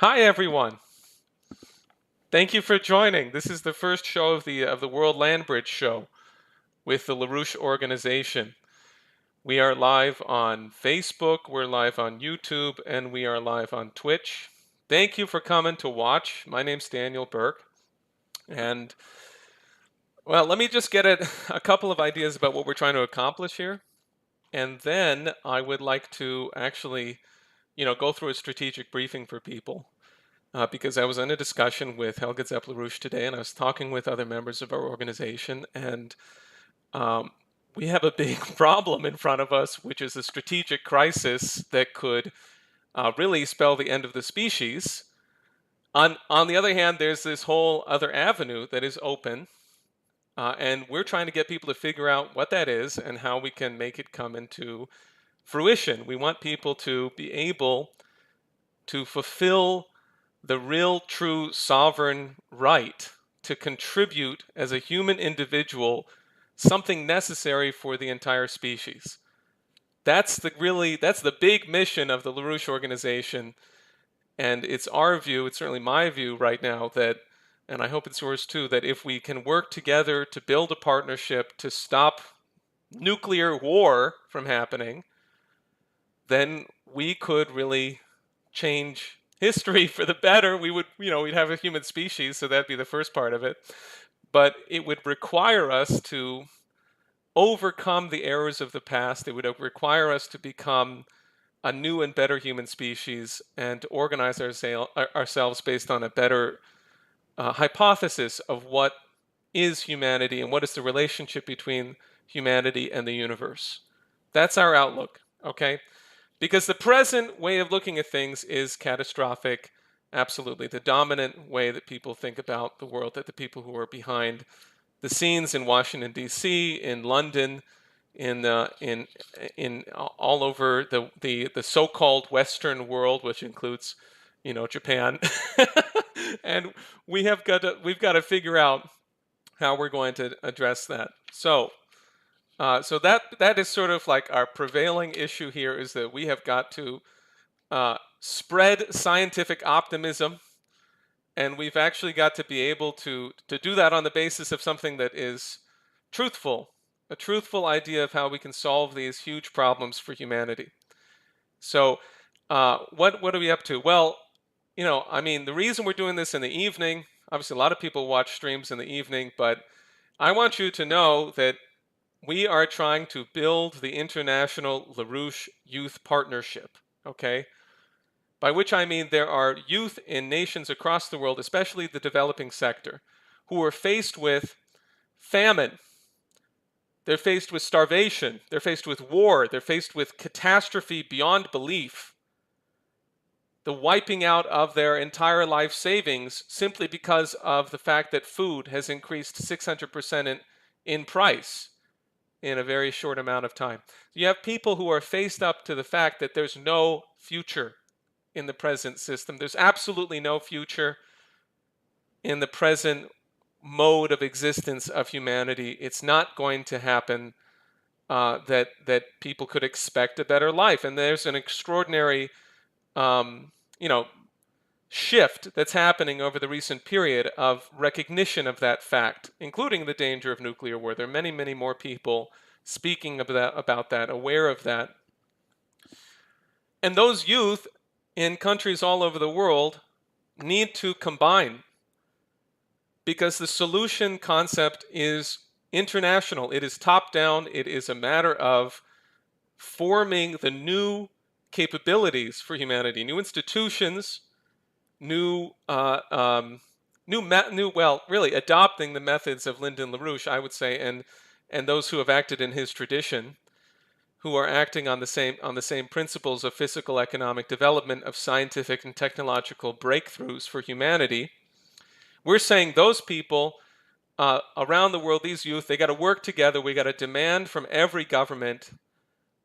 Hi everyone. Thank you for joining. This is the first show of the World Land Bridge show with the LaRouche Organization. We are live on Facebook, we're live on YouTube, and we are live on Twitch. Thank you for coming to watch. My name's Daniel Burke. And well, let me just get a couple of ideas about what we're trying to accomplish here. And then I would like to actually, go through a strategic briefing for people. Because I was in a discussion with Helga Zepp-LaRouche today, and I was talking with other members of our organization, and um, we have a big problem in front of us, which is a strategic crisis that could really spell the end of the species. On the other hand, there's this whole other avenue that is open, and we're trying to get people to figure out what that is and how we can make it come into fruition. We want people to be able to fulfill the real, true sovereign right to contribute as a human individual something necessary for the entire species. That's the big mission of the LaRouche Organization, and it's our view, it's certainly my view right now that, and I hope it's yours too, that if we can work together to build a partnership to stop nuclear war from happening, then we could really change history for the better. We'd have a human species, so that'd be the first part of it. But it would require us to overcome the errors of the past. It would require us to become a new and better human species and to organize ourselves based on a better hypothesis of what is humanity and what is the relationship between humanity and the universe. That's our outlook, okay? Because the present way of looking at things is catastrophic, absolutely. The dominant way that people think about the world, that the people who are behind the scenes in Washington, D.C., in London, in all over the so-called Western world, which includes, Japan. And we've got to figure out how we're going to address that. So that is sort of like our prevailing issue here, is that we have got to spread scientific optimism, and we've actually got to be able to do that on the basis of something that is truthful, a truthful idea of how we can solve these huge problems for humanity. So what are we up to? Well, the reason we're doing this in the evening, obviously a lot of people watch streams in the evening, but I want you to know that we are trying to build the International LaRouche Youth Partnership, okay? By which I mean there are youth in nations across the world, especially the developing sector, who are faced with famine. They're faced with starvation. They're faced with war. They're faced with catastrophe beyond belief. The wiping out of their entire life savings simply because of the fact that food has increased 600% in price in a very short amount of time. You have people who are faced up to the fact that there's no future in the present system. There's absolutely no future in the present mode of existence of humanity. It's not going to happen that people could expect a better life. And there's an extraordinary, shift that's happening over the recent period of recognition of that fact, including the danger of nuclear war. There are many, many more people speaking about that, aware of that. And those youth in countries all over the world need to combine, because the solution concept is international. It is top-down. It is a matter of forming the new capabilities for humanity, new institutions, really adopting the methods of Lyndon and LaRouche, I would say, and those who have acted in his tradition, who are acting on the same principles of physical economic development, of scientific and technological breakthroughs for humanity. We're saying those people around the world, these youth, they got to work together. We got to demand from every government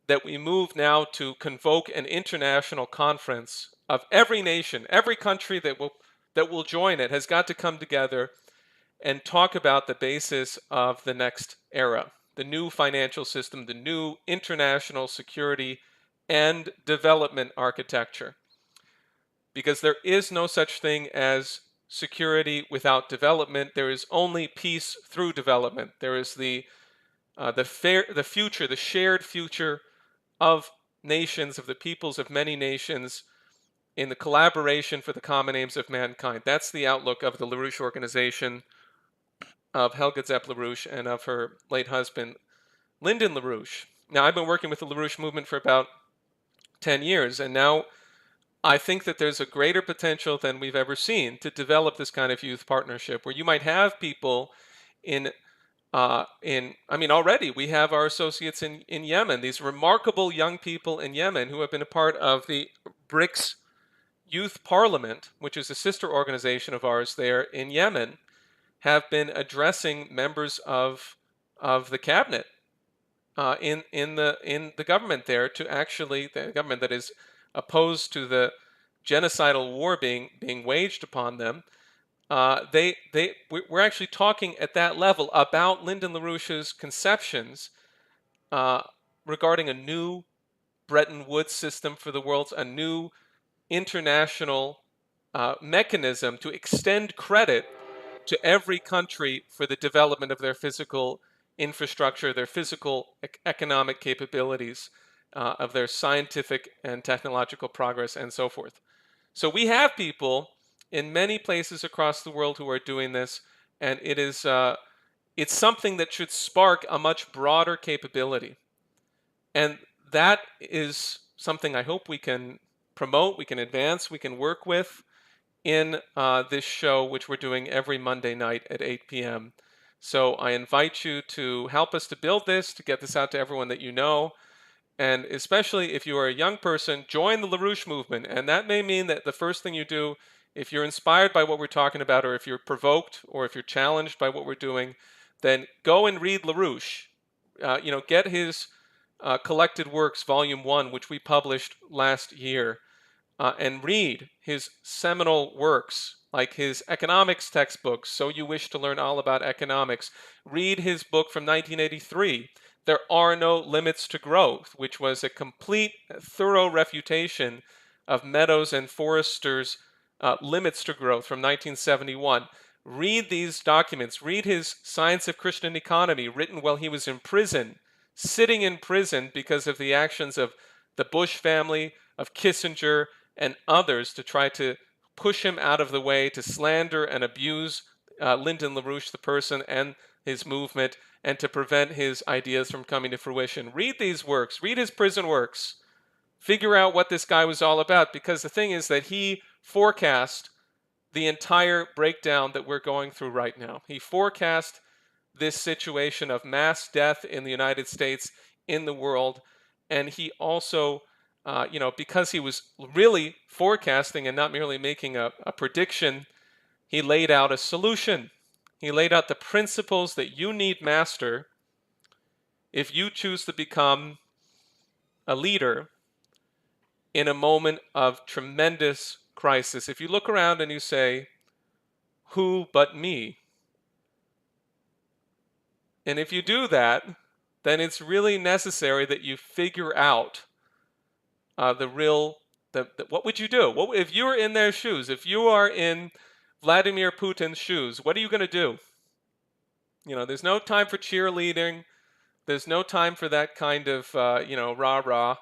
that we move now to convoke an international conference of every nation, every country that will join it has got to come together and talk about the basis of the next era, the new financial system, the new international security and development architecture. because there is no such thing as security without development. There is only peace through development. There is the future, the shared future of nations, of the peoples of many nations, in the collaboration for the common aims of mankind. That's the outlook of the LaRouche Organization, of Helga Zepp-LaRouche, and of her late husband, Lyndon LaRouche. Now, I've been working with the LaRouche movement for about 10 years, and now I think that there's a greater potential than we've ever seen to develop this kind of youth partnership, where you might have people already we have our associates in Yemen, these remarkable young people in Yemen who have been a part of the BRICS Youth Parliament, which is a sister organization of ours there in Yemen, have been addressing members of the cabinet in the government there, to actually, the government that is opposed to the genocidal war being waged upon them. We're actually talking at that level about Lyndon LaRouche's conceptions regarding a new Bretton Woods system for the world, a new international mechanism to extend credit to every country for the development of their physical infrastructure, their physical economic capabilities, of their scientific and technological progress, and so forth. So we have people in many places across the world who are doing this, and it's something that should spark a much broader capability. And that is something I hope we can promote, we can advance, we can work with in this show, which we're doing every Monday night at 8 p.m. So I invite you to help us to build this, to get this out to everyone that you know. And especially if you are a young person, join the LaRouche movement. And that may mean that the first thing you do, if you're inspired by what we're talking about, or if you're provoked, or if you're challenged by what we're doing, then go and read LaRouche. Get his collected works, Volume 1, which we published last year, and read his seminal works, like his economics textbooks, So You Wish to Learn All About Economics. Read his book from 1983, There Are No Limits to Growth, which was a complete, thorough refutation of Meadows and Forrester's limits to growth from 1971. Read these documents. Read his Science of Christian Economy, written while he was in prison, sitting in prison because of the actions of the Bush family, of Kissinger, and others to try to push him out of the way, to slander and abuse Lyndon LaRouche, the person, and his movement, and to prevent his ideas from coming to fruition. Read these works. Read his prison works. Figure out what this guy was all about, because the thing is that he forecast the entire breakdown that we're going through right now. He forecast this situation of mass death in the United States, in the world, and he also, because he was really forecasting and not merely making a prediction, he laid out a solution. He laid out the principles that you need master if you choose to become a leader in a moment of tremendous crisis. If you look around and you say, who but me? And if you do that, then it's really necessary that you figure out what would you do? If you were in their shoes, if you are in Vladimir Putin's shoes, what are you going to do? There's no time for cheerleading. There's no time for that kind of, rah-rah.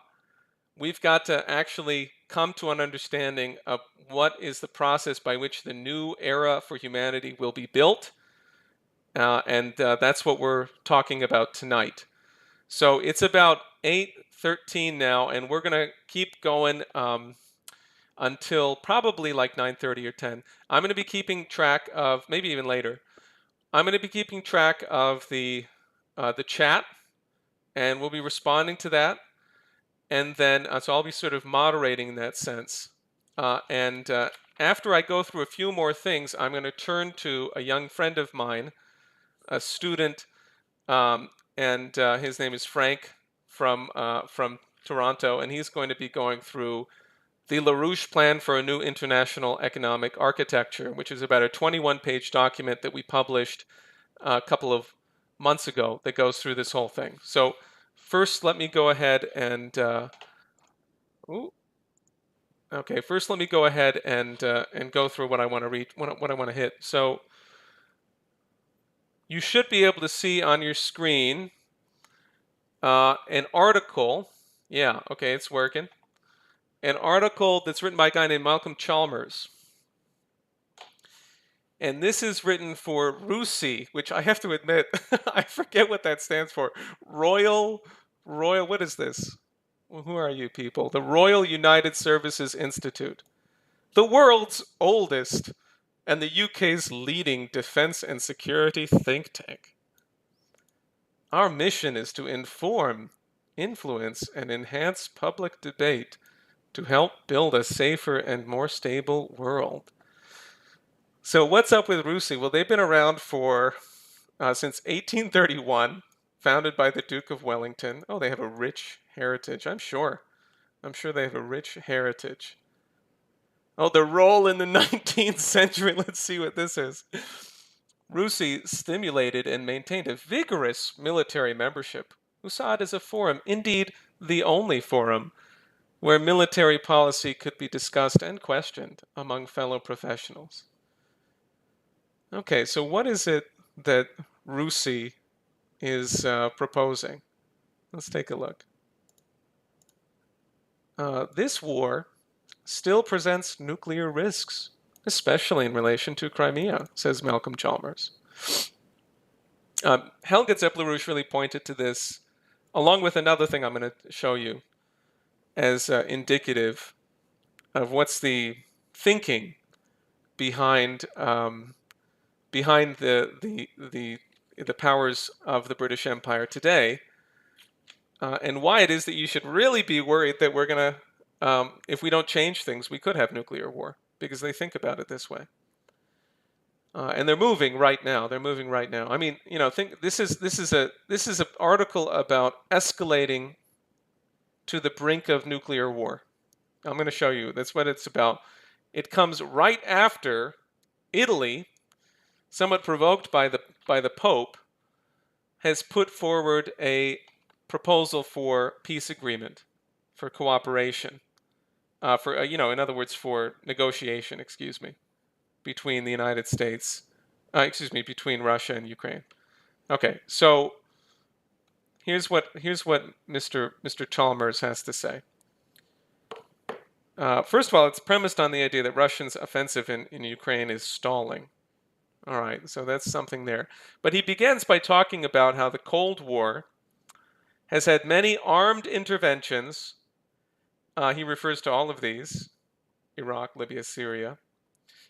We've got to actually come to an understanding of what is the process by which the new era for humanity will be built. And that's what we're talking about tonight. So it's about 8:13 now, and we're going to keep going until probably like 9:30 or 10. I'm going to be keeping track of, maybe even later, I'm going to be keeping track of the chat, and we'll be responding to that. And then, so I'll be sort of moderating in that sense. And after I go through a few more things, I'm going to turn to a young friend of mine, a student, and his name is Frank from Toronto, and he's going to be going through the LaRouche Plan for a New International Economic Architecture, which is about a 21-page document that we published a couple of months ago that goes through this whole thing. So first, let me go ahead and Okay, first let me go ahead and go through what I want to read, what I want to hit. So you should be able to see on your screen an article. Yeah, okay, it's working. An article that's written by a guy named Malcolm Chalmers. And this is written for RUSI, which I have to admit, I forget what that stands for. Royal, what is this? Well, who are you people? The Royal United Services Institute, the world's oldest and the UK's leading defense and security think tank. Our mission is to inform, influence, and enhance public debate to help build a safer and more stable world. So what's up with RUSI? Well, they've been around for since 1831, founded by the Duke of Wellington. Oh, they have a rich heritage, I'm sure. I'm sure they have a rich heritage. Oh, the role in the 19th century. Let's see what this is. RUSI stimulated and maintained a vigorous military membership who saw it as a forum, indeed the only forum, where military policy could be discussed and questioned among fellow professionals. Okay, so what is it that RUSI is proposing? Let's take a look. This war still presents nuclear risks, especially in relation to Crimea, says Malcolm Chalmers. Helga Zepp-LaRouche really pointed to this, along with another thing I'm going to show you, as indicative of what's the thinking behind behind the powers of the British Empire today, and why it is that you should really be worried that we're going to, if we don't change things, we could have nuclear war, because they think about it this way. And they're moving right now. They're moving right now. I mean, you know, think this is an article about escalating to the brink of nuclear war. I'm going to show you. That's what it's about. It comes right after Italy, somewhat provoked by the Pope, has put forward a proposal for peace agreement, for cooperation, in other words, for negotiation. Excuse me, between the United States, between Russia and Ukraine. Okay, so here's what Mr. Chalmers has to say. First of all, it's premised on the idea that Russia's offensive in Ukraine is stalling. All right, so that's something there. But he begins by talking about how the Cold War has had many armed interventions. He refers to all of these: Iraq, Libya, Syria.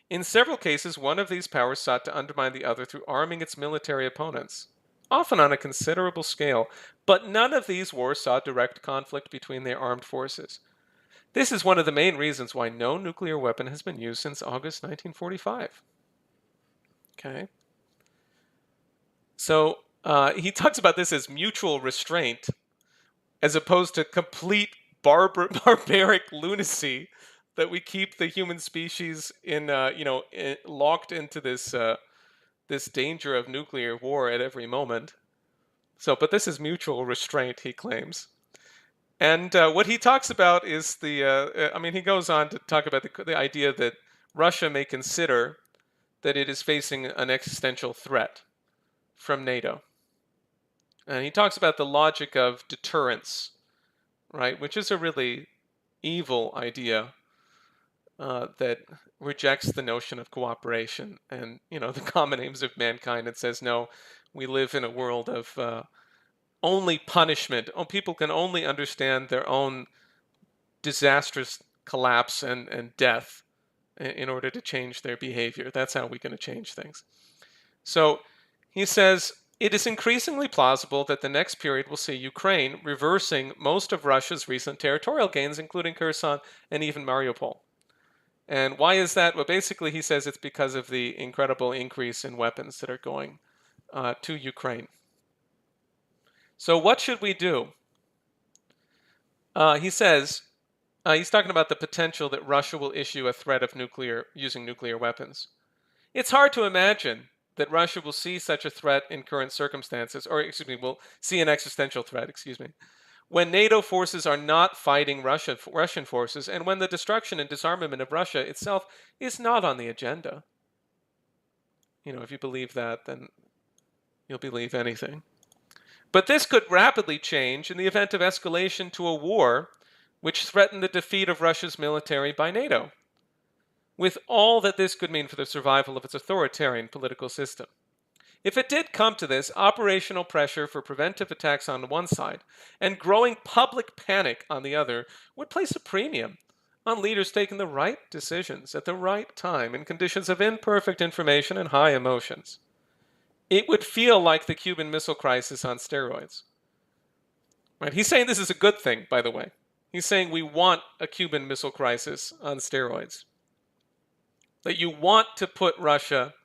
In several cases, one of these powers sought to undermine the other through arming its military opponents, often on a considerable scale. But none of these wars saw direct conflict between their armed forces. This is one of the main reasons why no nuclear weapon has been used since August 1945. Okay. So he talks about this as mutual restraint, as opposed to complete barbaric lunacy, that we keep the human species locked into this danger of nuclear war at every moment. So, but this is mutual restraint, he claims. And what he talks about is he goes on to talk about the idea that Russia may consider that it is facing an existential threat from NATO. And he talks about the logic of deterrence, right, which is a really evil idea that rejects the notion of cooperation and, the common aims of mankind. It says, no, we live in a world of only punishment. People can only understand their own disastrous collapse and death in order to change their behavior. That's how we're going to change things. So he says, it is increasingly plausible that the next period will see Ukraine reversing most of Russia's recent territorial gains, including Kherson and even Mariupol. And why is that? Well, basically, he says it's because of the incredible increase in weapons that are going to Ukraine. So what should we do? He says, he's talking about the potential that Russia will issue a threat of using nuclear weapons. It's hard to imagine that Russia will see such a threat in current circumstances, will see an existential threat, when NATO forces are not fighting Russian forces, and when the destruction and disarmament of Russia itself is not on the agenda. If you believe that, then you'll believe anything. But this could rapidly change in the event of escalation to a war which threatened the defeat of Russia's military by NATO, with all that this could mean for the survival of its authoritarian political system. If it did come to this, operational pressure for preventive attacks on one side and growing public panic on the other would place a premium on leaders taking the right decisions at the right time in conditions of imperfect information and high emotions. It would feel like the Cuban Missile Crisis on steroids. Right? He's saying this is a good thing, by the way. He's saying we want a Cuban Missile Crisis on steroids. That you want to put Russia...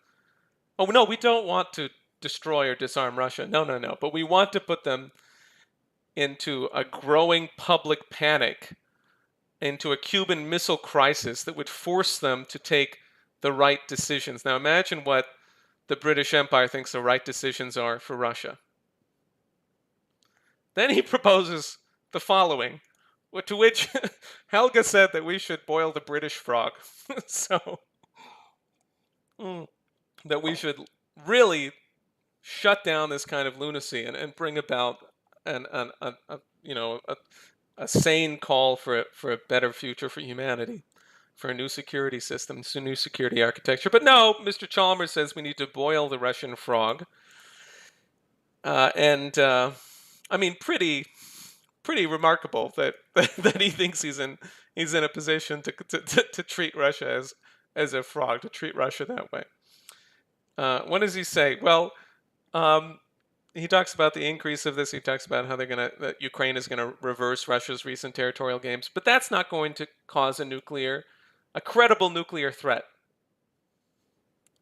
Oh, no, we don't want to destroy or disarm Russia. No. But we want to put them into a growing public panic, into a Cuban Missile Crisis that would force them to take the right decisions. Now imagine what the British Empire thinks the right decisions are for Russia. Then he proposes the following, to which Helga said that we should boil the British frog. That we should really shut down this kind of lunacy and bring about a sane call for a better future for humanity, for a new security system, a new security architecture. But no, Mr. Chalmers says we need to boil the Russian frog. Pretty remarkable that he thinks he's in a position to treat Russia as a frog, to treat Russia that way. What does he say? Well, he talks about the increase of this. He talks about how that Ukraine is going to reverse Russia's recent territorial gains, but that's not going to cause a credible nuclear threat.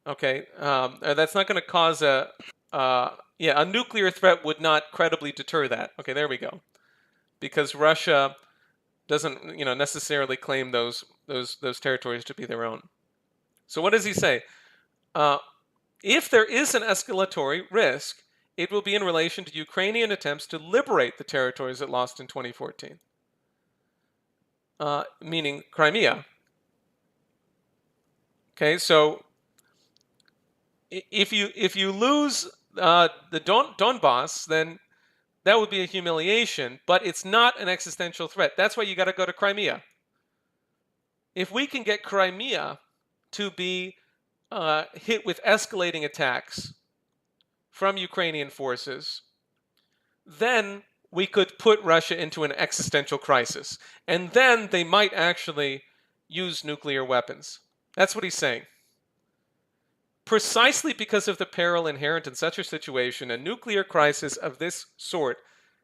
Okay, that's not going to cause a nuclear threat would not credibly deter that. Okay, there we go, because Russia doesn't necessarily claim those territories to be their own. So what does he say? If there is an escalatory risk, it will be in relation to Ukrainian attempts to liberate the territories it lost in 2014, meaning Crimea. Okay, so if you lose the Donbass, then that would be a humiliation, but it's not an existential threat. That's why you got to go to Crimea. If we can get Crimea to be hit with escalating attacks from Ukrainian forces, then we could put Russia into an existential crisis. And then they might actually use nuclear weapons. That's what he's saying. Precisely because of the peril inherent in such a situation, a nuclear crisis of this sort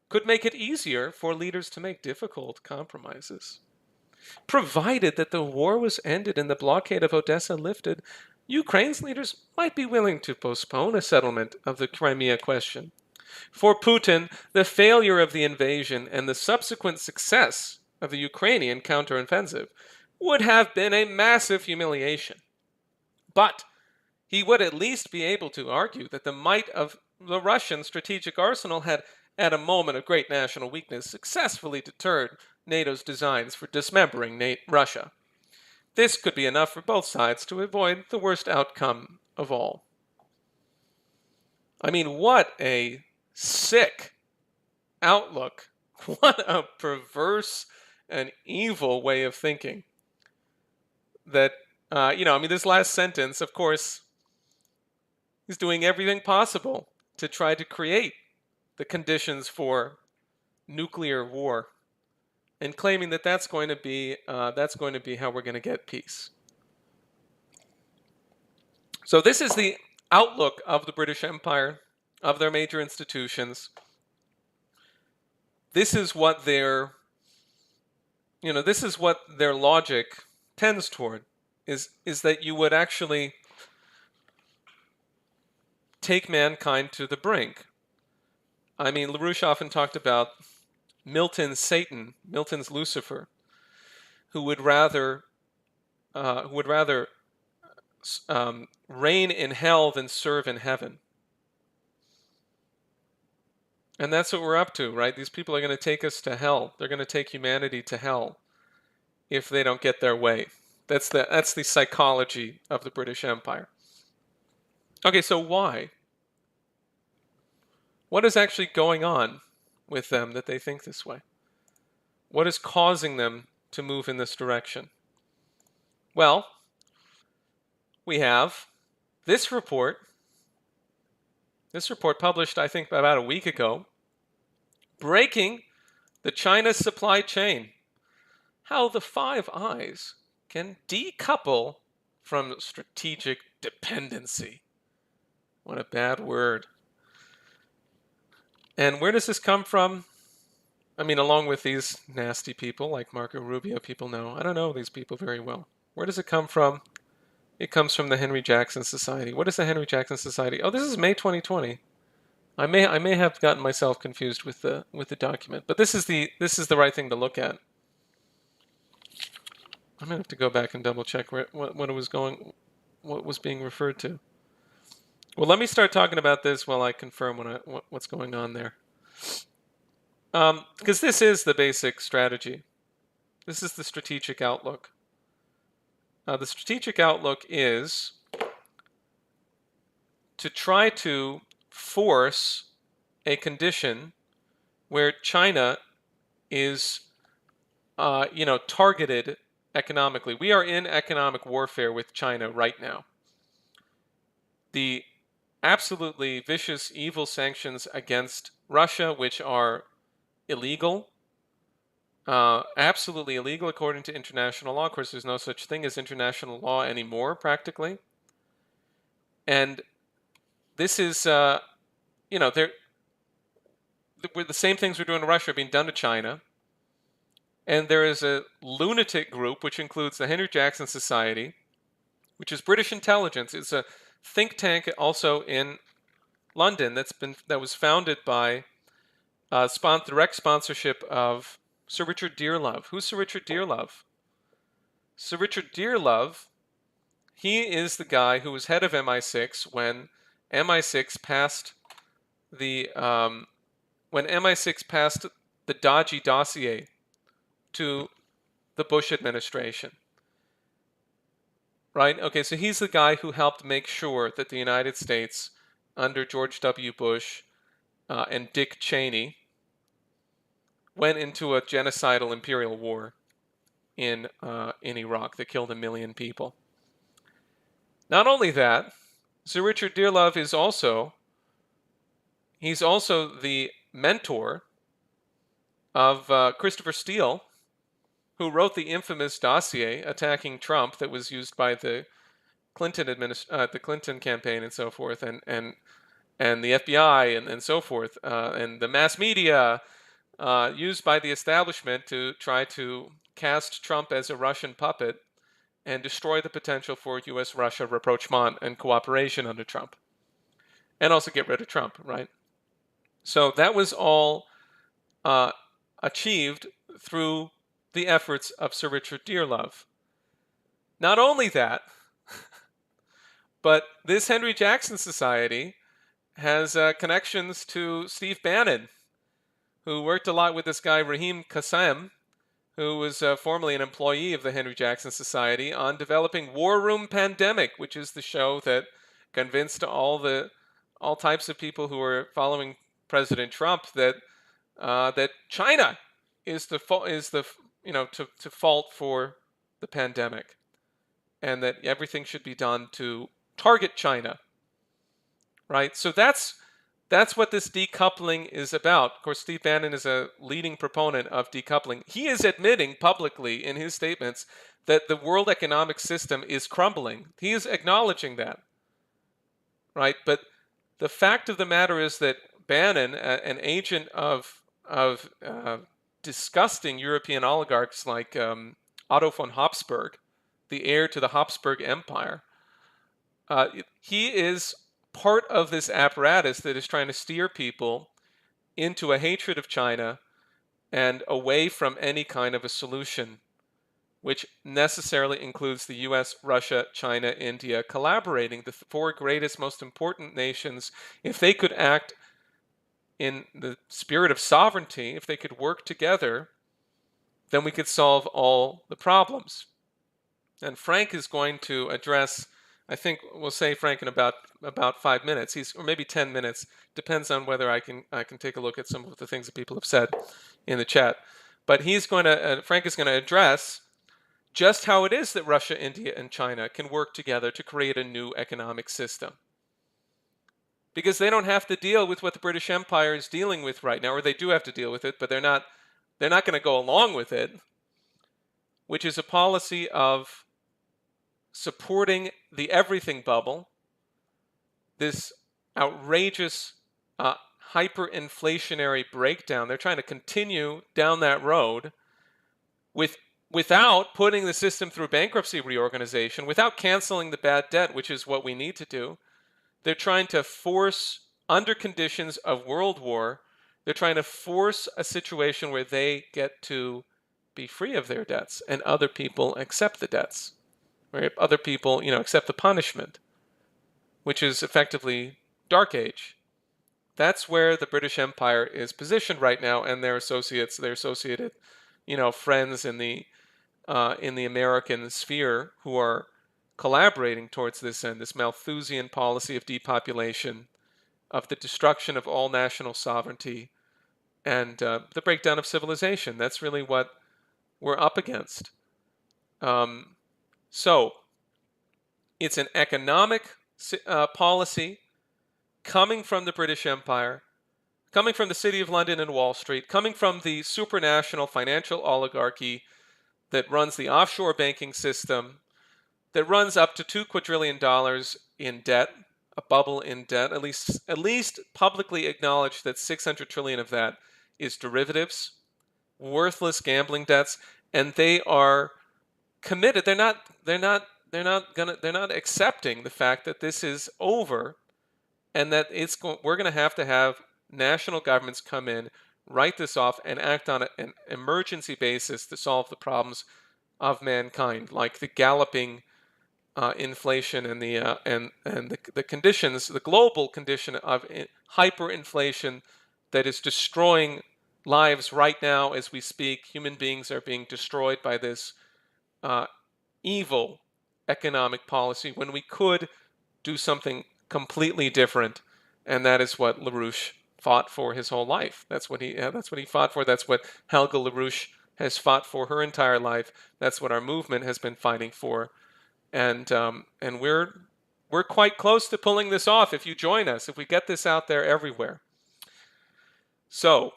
could make it easier for leaders to make difficult compromises. Provided that the war was ended and the blockade of Odessa lifted, Ukraine's leaders might be willing to postpone a settlement of the Crimea question. For Putin, the failure of the invasion and the subsequent success of the Ukrainian counteroffensive would have been a massive humiliation. But he would at least be able to argue that the might of the Russian strategic arsenal had, at a moment of great national weakness, successfully deterred NATO's designs for dismembering Russia. This could be enough for both sides to avoid the worst outcome of all. I mean, what a sick outlook. What a perverse and evil way of thinking. That, this last sentence, of course, he's doing everything possible to try to create the conditions for nuclear war, and claiming that that's going to be how we're going to get peace. So this is the outlook of the British Empire, of their major institutions. This is what their logic tends toward, is that you would actually take mankind to the brink. I mean, LaRouche often talked about Milton's Satan, Milton's Lucifer, who would rather reign in hell than serve in heaven. And that's what we're up to, right? These people are going to take us to hell. They're going to take humanity to hell if they don't get their way. That's the psychology of the British Empire. Okay, so why? What is actually going on with them that they think this way? What is causing them to move in this direction? Well, we have this report. This report published, I think, about a week ago, breaking the China supply chain. How the Five Eyes can decouple from strategic dependency. What a bad word. And where does this come from? I mean, along with these nasty people like Marco Rubio, people know. I don't know these people very well. Where does it come from? It comes from the Henry Jackson Society. What is the Henry Jackson Society? Oh, this is May 2020. I may have gotten myself confused with the document, but this is the right thing to look at. I'm gonna have to go back and double check what was being referred to. Well, let me start talking about this while I confirm what's going on there. Because this is the basic strategy. This is the strategic outlook. The strategic outlook is to try to force a condition where China is, targeted economically. We are in economic warfare with China right now. The absolutely vicious, evil sanctions against Russia, which are illegal, absolutely illegal according to international law. Of course, there's no such thing as international law anymore, practically. And this is, the same things we're doing to Russia are being done to China. And there is a lunatic group, which includes the Henry Jackson Society, which is British intelligence. It's a think tank also in London that was founded by direct sponsorship of Sir Richard Dearlove. Who's Sir Richard Dearlove? Sir Richard Dearlove, he is the guy who was head of MI6 when MI6 passed the dodgy dossier to the Bush administration. Right? Okay, so he's the guy who helped make sure that the United States, under George W. Bush and Dick Cheney, went into a genocidal imperial war in Iraq that killed 1 million people. Not only that, Sir Richard Dearlove is also the mentor of Christopher Steele, who wrote the infamous dossier attacking Trump that was used by the Clinton campaign and so forth, and the FBI and so forth, and the mass media used by the establishment to try to cast Trump as a Russian puppet and destroy the potential for U.S.-Russia rapprochement and cooperation under Trump, and also get rid of Trump, right? So that was all achieved through the efforts of Sir Richard Dearlove. Not only that, but this Henry Jackson Society has connections to Steve Bannon, who worked a lot with this guy Raheem Kassem, who was formerly an employee of the Henry Jackson Society, on developing War Room Pandemic, which is the show that convinced all types of people who were following President Trump that China is to fault for the pandemic, and that everything should be done to target China. Right? So that's what this decoupling is about. Of course, Steve Bannon is a leading proponent of decoupling. He is admitting publicly in his statements that the world economic system is crumbling. He is acknowledging that. Right? But the fact of the matter is that Bannon, an agent of disgusting European oligarchs like Otto von Habsburg, the heir to the Habsburg Empire, he is part of this apparatus that is trying to steer people into a hatred of China and away from any kind of a solution, which necessarily includes the US, Russia, China, India collaborating, the four greatest, most important nations. If they could act in the spirit of sovereignty, if they could work together, then we could solve all the problems. And Frank is going to address, I think we'll say Frank in about 5 minutes. Or maybe 10 minutes. Depends on whether I can take a look at some of the things that people have said in the chat. But Frank is going to address just how it is that Russia, India, and China can work together to create a new economic system. Because they don't have to deal with what the British Empire is dealing with right now, or they do have to deal with it, but they're not going to go along with it, which is a policy of supporting the everything bubble, this outrageous hyperinflationary breakdown. They're trying to continue down that road without putting the system through bankruptcy reorganization, without canceling the bad debt, which is what we need to do. They're trying to force, under conditions of world war, they're trying to force a situation where they get to be free of their debts and other people accept the debts, where other people, accept the punishment, which is effectively Dark Age. That's where the British Empire is positioned right now, and their associates, their associated, friends in the American sphere who are collaborating towards this end, this Malthusian policy of depopulation, of the destruction of all national sovereignty, and the breakdown of civilization. That's really what we're up against. So it's an economic policy coming from the British Empire, coming from the City of London and Wall Street, coming from the supranational financial oligarchy that runs the offshore banking system, that runs up to $2 quadrillion in debt, a bubble in debt, at least publicly acknowledged that 600 trillion of that is derivatives, worthless gambling debts, and they are committed. They're not accepting the fact that this is over, and that we're going to have national governments come in, write this off, and act on an emergency basis to solve the problems of mankind, like the galloping inflation and the conditions, the global condition of hyperinflation that is destroying lives right now as we speak. Human beings are being destroyed by this evil economic policy when we could do something completely different, and that is what LaRouche fought for his whole life. That's what he fought for. That's what Helga LaRouche has fought for her entire life. That's what our movement has been fighting for. And we're quite close to pulling this off if you join us, if we get this out there everywhere. So,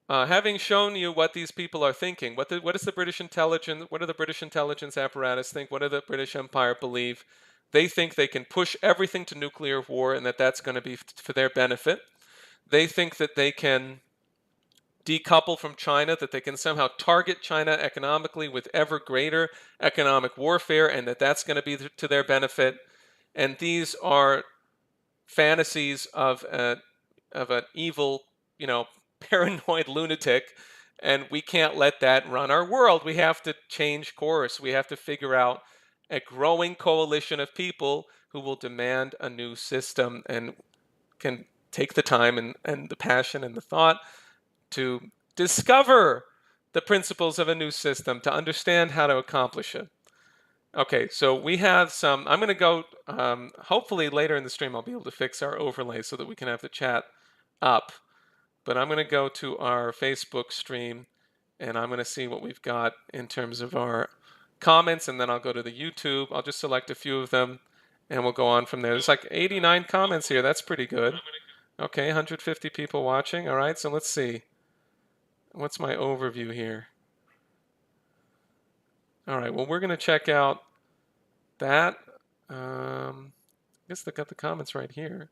having shown you what these people are thinking, what do the British intelligence apparatus think? What do the British Empire believe? They think they can push everything to nuclear war, and that's going to be for their benefit. They think that they can decouple from China, that they can somehow target China economically with ever greater economic warfare, and that's going to be to their benefit. And these are fantasies of an evil, paranoid lunatic, and we can't let that run our world. We have to change course. We have to figure out a growing coalition of people who will demand a new system and can take the time and the passion and the thought to discover the principles of a new system, to understand how to accomplish it. Okay, so we have some, I'm going to go, hopefully later in the stream I'll be able to fix our overlay so that we can have the chat up. But I'm going to go to our Facebook stream and I'm going to see what we've got in terms of our comments, and then I'll go to the YouTube. I'll just select a few of them and we'll go on from there. There's like 89 comments here. That's pretty good. Okay, 150 people watching. All right, so let's see. What's my overview here? All right, well, we're going to check out that. I guess they got the comments right here.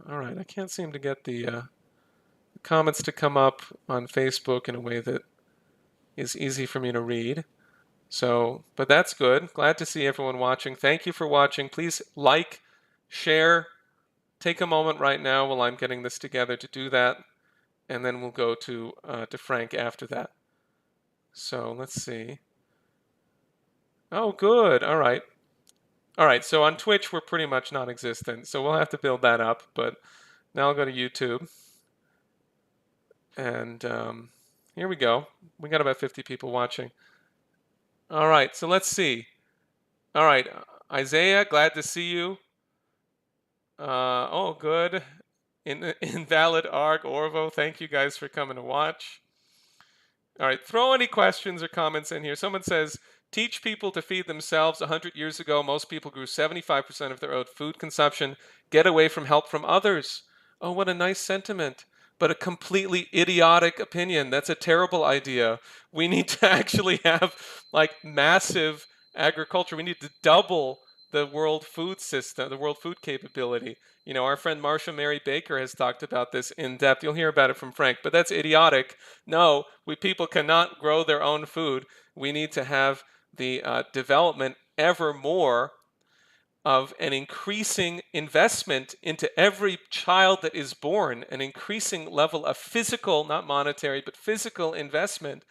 All right, I can't seem to get the comments to come up on Facebook in a way that is easy for me to read. So, but that's good. Glad to see everyone watching. Thank you for watching. Please like, share, take a moment right now while I'm getting this together to do that, and then we'll go to Frank after that. So let's see. Oh, good. All right. All right, so on Twitch, we're pretty much non-existent, so we'll have to build that up. But now I'll go to YouTube. And here we go. We got about 50 people watching. All right, so let's see. All right, Isaiah, glad to see you. Oh, good. Invalid Arg Orvo, thank you guys for coming to watch. All right, throw any questions or comments in here. Someone says, teach people to feed themselves. 100 years ago, most people grew 75% of their own food consumption. Get away from help from others. Oh, what a nice sentiment, but a completely idiotic opinion. That's a terrible idea. We need to actually have like massive agriculture. We need to double the world food system, the world food capability. You know, our friend Marsha Mary Baker has talked about this in depth. You'll hear about it from Frank, but that's idiotic. No, people cannot grow their own food. We need to have the development ever more of an increasing investment into every child that is born, an increasing level of physical, not monetary, but physical investment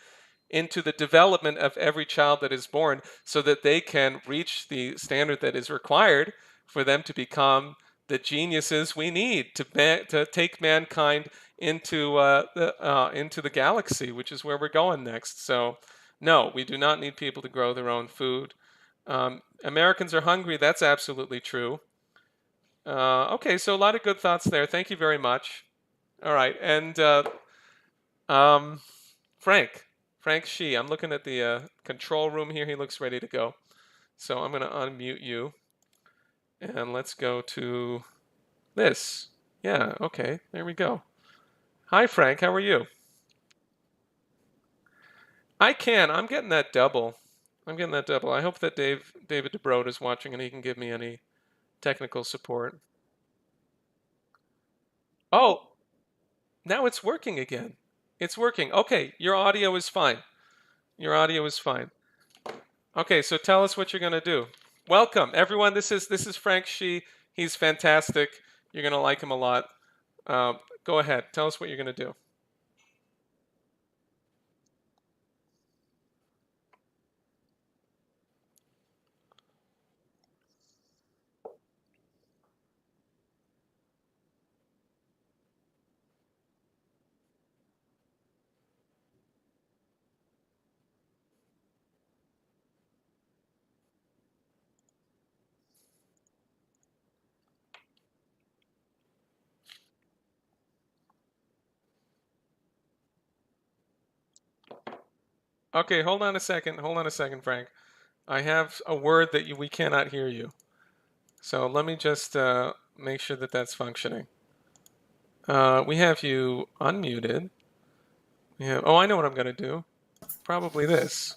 into the development of every child that is born so that they can reach the standard that is required for them to become the geniuses we need to take mankind into the galaxy, which is where we're going next. So, no, we do not need people to grow their own food. Americans are hungry. That's absolutely true. Okay, so a lot of good thoughts there. Thank you very much. All right, and Frank Shi, I'm looking at the control room here. He looks ready to go. So I'm going to unmute you. And let's go to this. Yeah, okay, there we go. Hi, Frank, how are you? I can. I'm getting that double. I hope that David DeBroad is watching and he can give me any technical support. Oh, now it's working again. It's working. Okay, your audio is fine. Your audio is fine. Okay, so tell us what you're going to do. Welcome, everyone. This is Frank Shi. He's fantastic. You're going to like him a lot. Go ahead. Tell us what you're going to do. Okay, hold on a second. Hold on a second, Frank. I have a word that we cannot hear you. So let me just make sure that that's functioning. We have you unmuted. Oh, I know what I'm going to do. Probably this.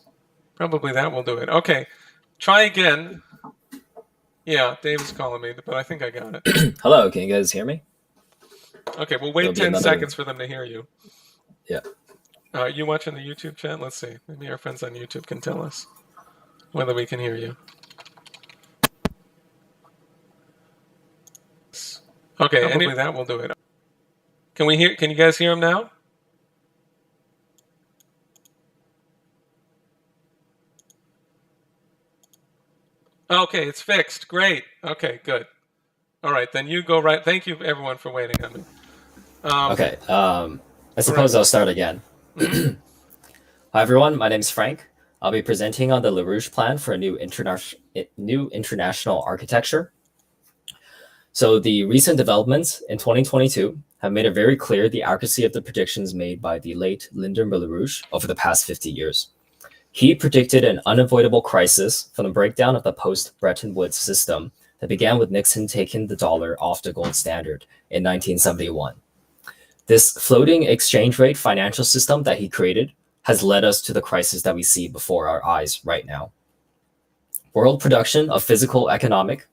Probably that will do it. Okay, try again. Yeah, Dave's calling me, but I think I got it. Hello, can you guys hear me? Okay, we'll wait 10 seconds for them to hear you. Yeah. Are you watching the YouTube chat? Let's see. Maybe our friends on YouTube can tell us whether we can hear you. Okay, anyway, that will do it. Can you guys hear him now? Okay, it's fixed. Great. Okay, good. All right, then you go right. Thank you, everyone, for waiting on me. Okay, I suppose I'll start again. Hi, everyone. My name is Frank. I'll be presenting on the LaRouche plan for a new international architecture. So the recent developments in 2022 have made it very clear the accuracy of the predictions made by the late Lyndon LaRouche over the past 50 years. He predicted an unavoidable crisis from the breakdown of the post-Bretton Woods system that began with Nixon taking the dollar off the gold standard in 1971. This floating exchange rate financial system that he created has led us to the crisis that we see before our eyes right now. World production of physical economic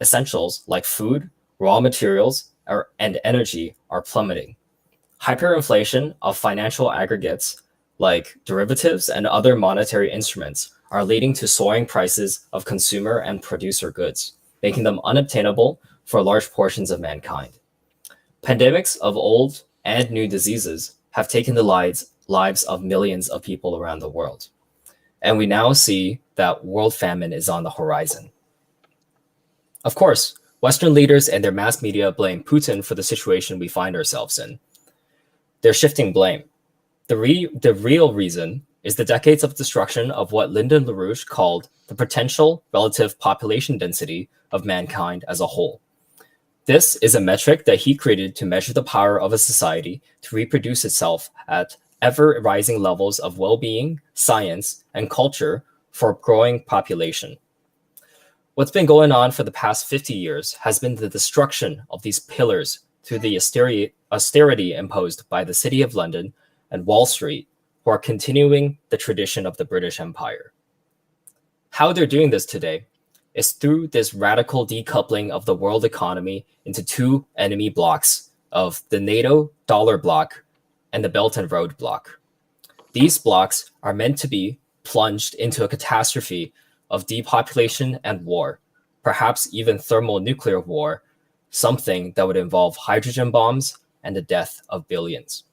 essentials like food, raw materials, and energy are plummeting. Hyperinflation of financial aggregates like derivatives and other monetary instruments are leading to soaring prices of consumer and producer goods, making them unobtainable for large portions of mankind. Pandemics of old and new diseases have taken the lives of millions of people around the world. And we now see that world famine is on the horizon. Of course, Western leaders and their mass media blame Putin for the situation we find ourselves in. They're shifting blame. The real reason is the decades of destruction of what Lyndon LaRouche called the potential relative population density of mankind as a whole. This is a metric that he created to measure the power of a society to reproduce itself at ever rising levels of well being, science, and culture for a growing population. What's been going on for the past 50 years has been the destruction of these pillars through the austerity imposed by the City of London and Wall Street, who are continuing the tradition of the British Empire. How they're doing this today is through this radical decoupling of the world economy into two enemy blocks of the NATO dollar bloc and the Belt and Road bloc. These blocks are meant to be plunged into a catastrophe of depopulation and war, perhaps even thermonuclear war, something that would involve hydrogen bombs and the death of billions.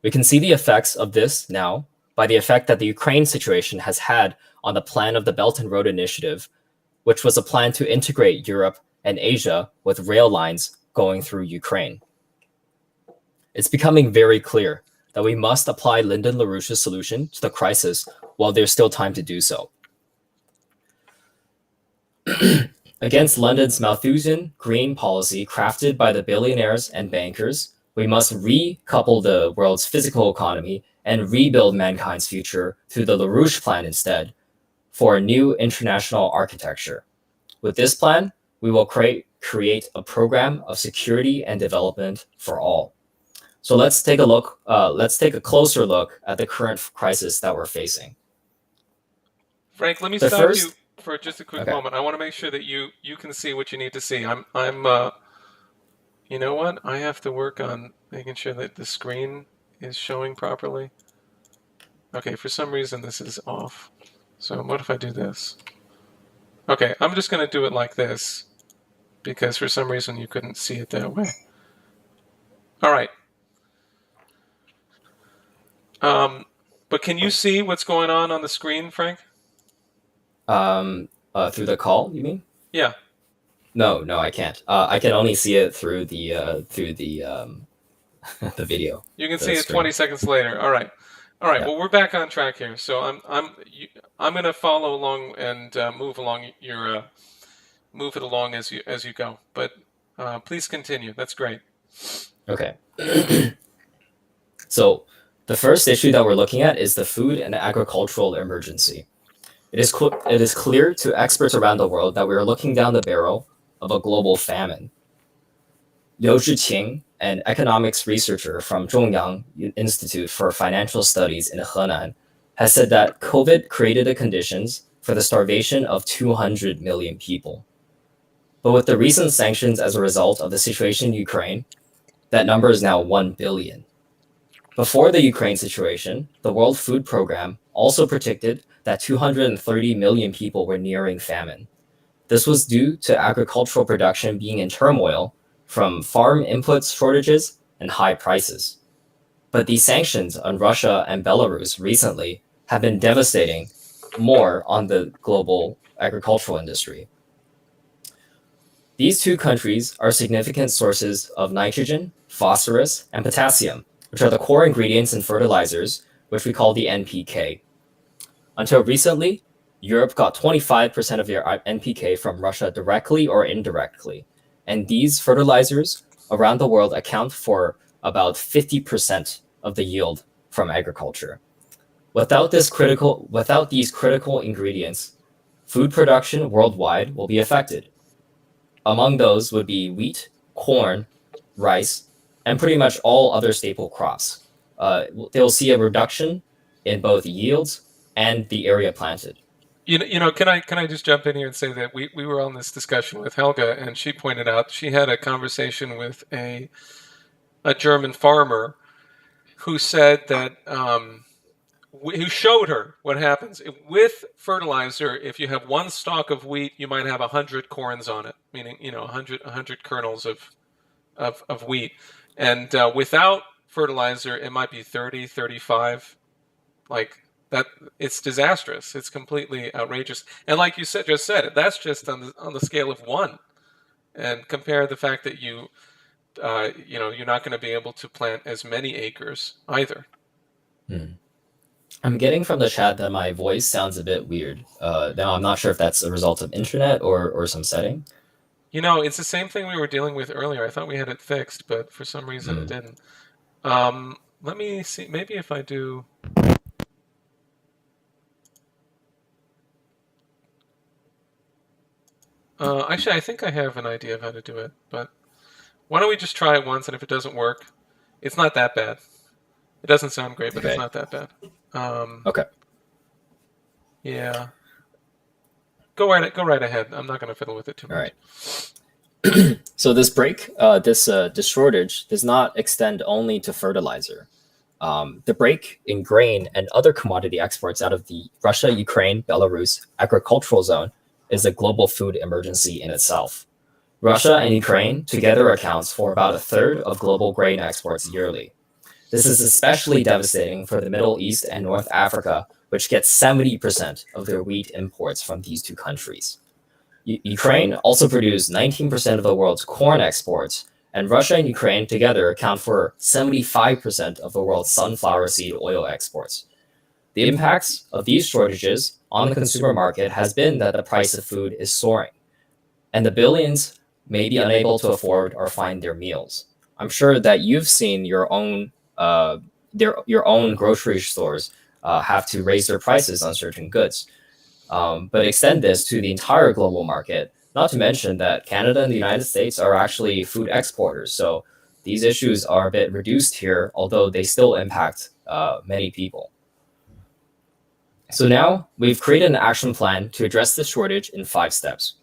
We can see the effects of this now by the effect that the Ukraine situation has had on the plan of the Belt and Road Initiative, which was a plan to integrate Europe and Asia with rail lines going through Ukraine. It's becoming very clear that we must apply Lyndon LaRouche's solution to the crisis while there's still time to do so. Against London's Malthusian green policy crafted by the billionaires and bankers, we must recouple the world's physical economy and rebuild mankind's future through the LaRouche plan instead, for a new international architecture. With this plan, we will create a program of security and development for all. So let's take a closer look at the current crisis that we're facing. Frank, let me stop you for just a quick moment. I want to make sure that you can see what you need to see. You know what? I have to work on making sure that the screen is showing properly. Okay, for some reason this is off. So what if I do this? Okay, I'm just going to do it like this because for some reason you couldn't see it that way. All right. But can you see what's going on the screen, Frank? Through the call, you mean? Yeah. No, I can't. I can only see it through the the video. You can see it 20 seconds later. All right. Yeah. Well, we're back on track here. So I'm going to follow along and move it along as you go. But please continue. That's great. Okay. So the first issue that we're looking at is the food and agricultural emergency. It is clear to experts around the world that we are looking down the barrel of a global famine. Liu Zhiqing, an economics researcher from Zhongyang Institute for Financial Studies in Henan, has said that COVID created the conditions for the starvation of 200 million people. But with the recent sanctions as a result of the situation in Ukraine, that number is now 1 billion. Before the Ukraine situation, the World Food Programme also predicted that 230 million people were nearing famine. This was due to agricultural production being in turmoil from farm inputs shortages and high prices. But these sanctions on Russia and Belarus recently have been devastating more on the global agricultural industry. These two countries are significant sources of nitrogen, phosphorus, and potassium, which are the core ingredients in fertilizers, which we call the NPK. Until recently, Europe got 25% of their NPK from Russia directly or indirectly, and these fertilizers around the world account for about 50% of the yield from agriculture. Without these critical ingredients, food production worldwide will be affected. Among those would be wheat, corn, rice, and pretty much all other staple crops. They'll see a reduction in both yields and the area planted. You know, can I just jump in here and say that we were on this discussion with Helga, and she pointed out she had a conversation with a German farmer who said that who showed her what happens with fertilizer. If you have one stalk of wheat, you might have 100 corns on it, meaning 100 kernels of wheat, and without fertilizer, it might be 30, 35, like that it's disastrous. It's completely outrageous. And like you just said, that's just on the scale of one. And compare the fact that you're not going to be able to plant as many acres either. I'm getting from the chat that my voice sounds a bit weird. Now I'm not sure if that's a result of internet or some setting. It's the same thing we were dealing with earlier. I thought we had it fixed, but for some reason it didn't. Let me see. Maybe if I do. Actually, I think I have an idea of how to do it, but why don't we just try it once, and if it doesn't work, it's not that bad. It doesn't sound great, but it's Okay. not that bad. Okay. Yeah. Go right ahead. I'm not going to fiddle with it too much. All right. So this this shortage does not extend only to fertilizer. The break in grain and other commodity exports out of the Russia, Ukraine, Belarus agricultural zone is a global food emergency in itself. Russia and Ukraine together accounts for about a third of global grain exports yearly. This is especially devastating for the Middle East and North Africa, which gets 70% of their wheat imports from these two countries. Ukraine also produced 19% of the world's corn exports, and Russia and Ukraine together account for 75% of the world's sunflower seed oil exports. The impacts of these shortages on the consumer market has been that the price of food is soaring, and the billions may be unable to afford or find their meals. I'm sure that you've seen your own grocery stores have to raise their prices on certain goods. But extend this to the entire global market, not to mention that Canada and the United States are actually food exporters. So these issues are a bit reduced here, although they still impact many people. So now we've created an action plan to address this shortage in 5 steps.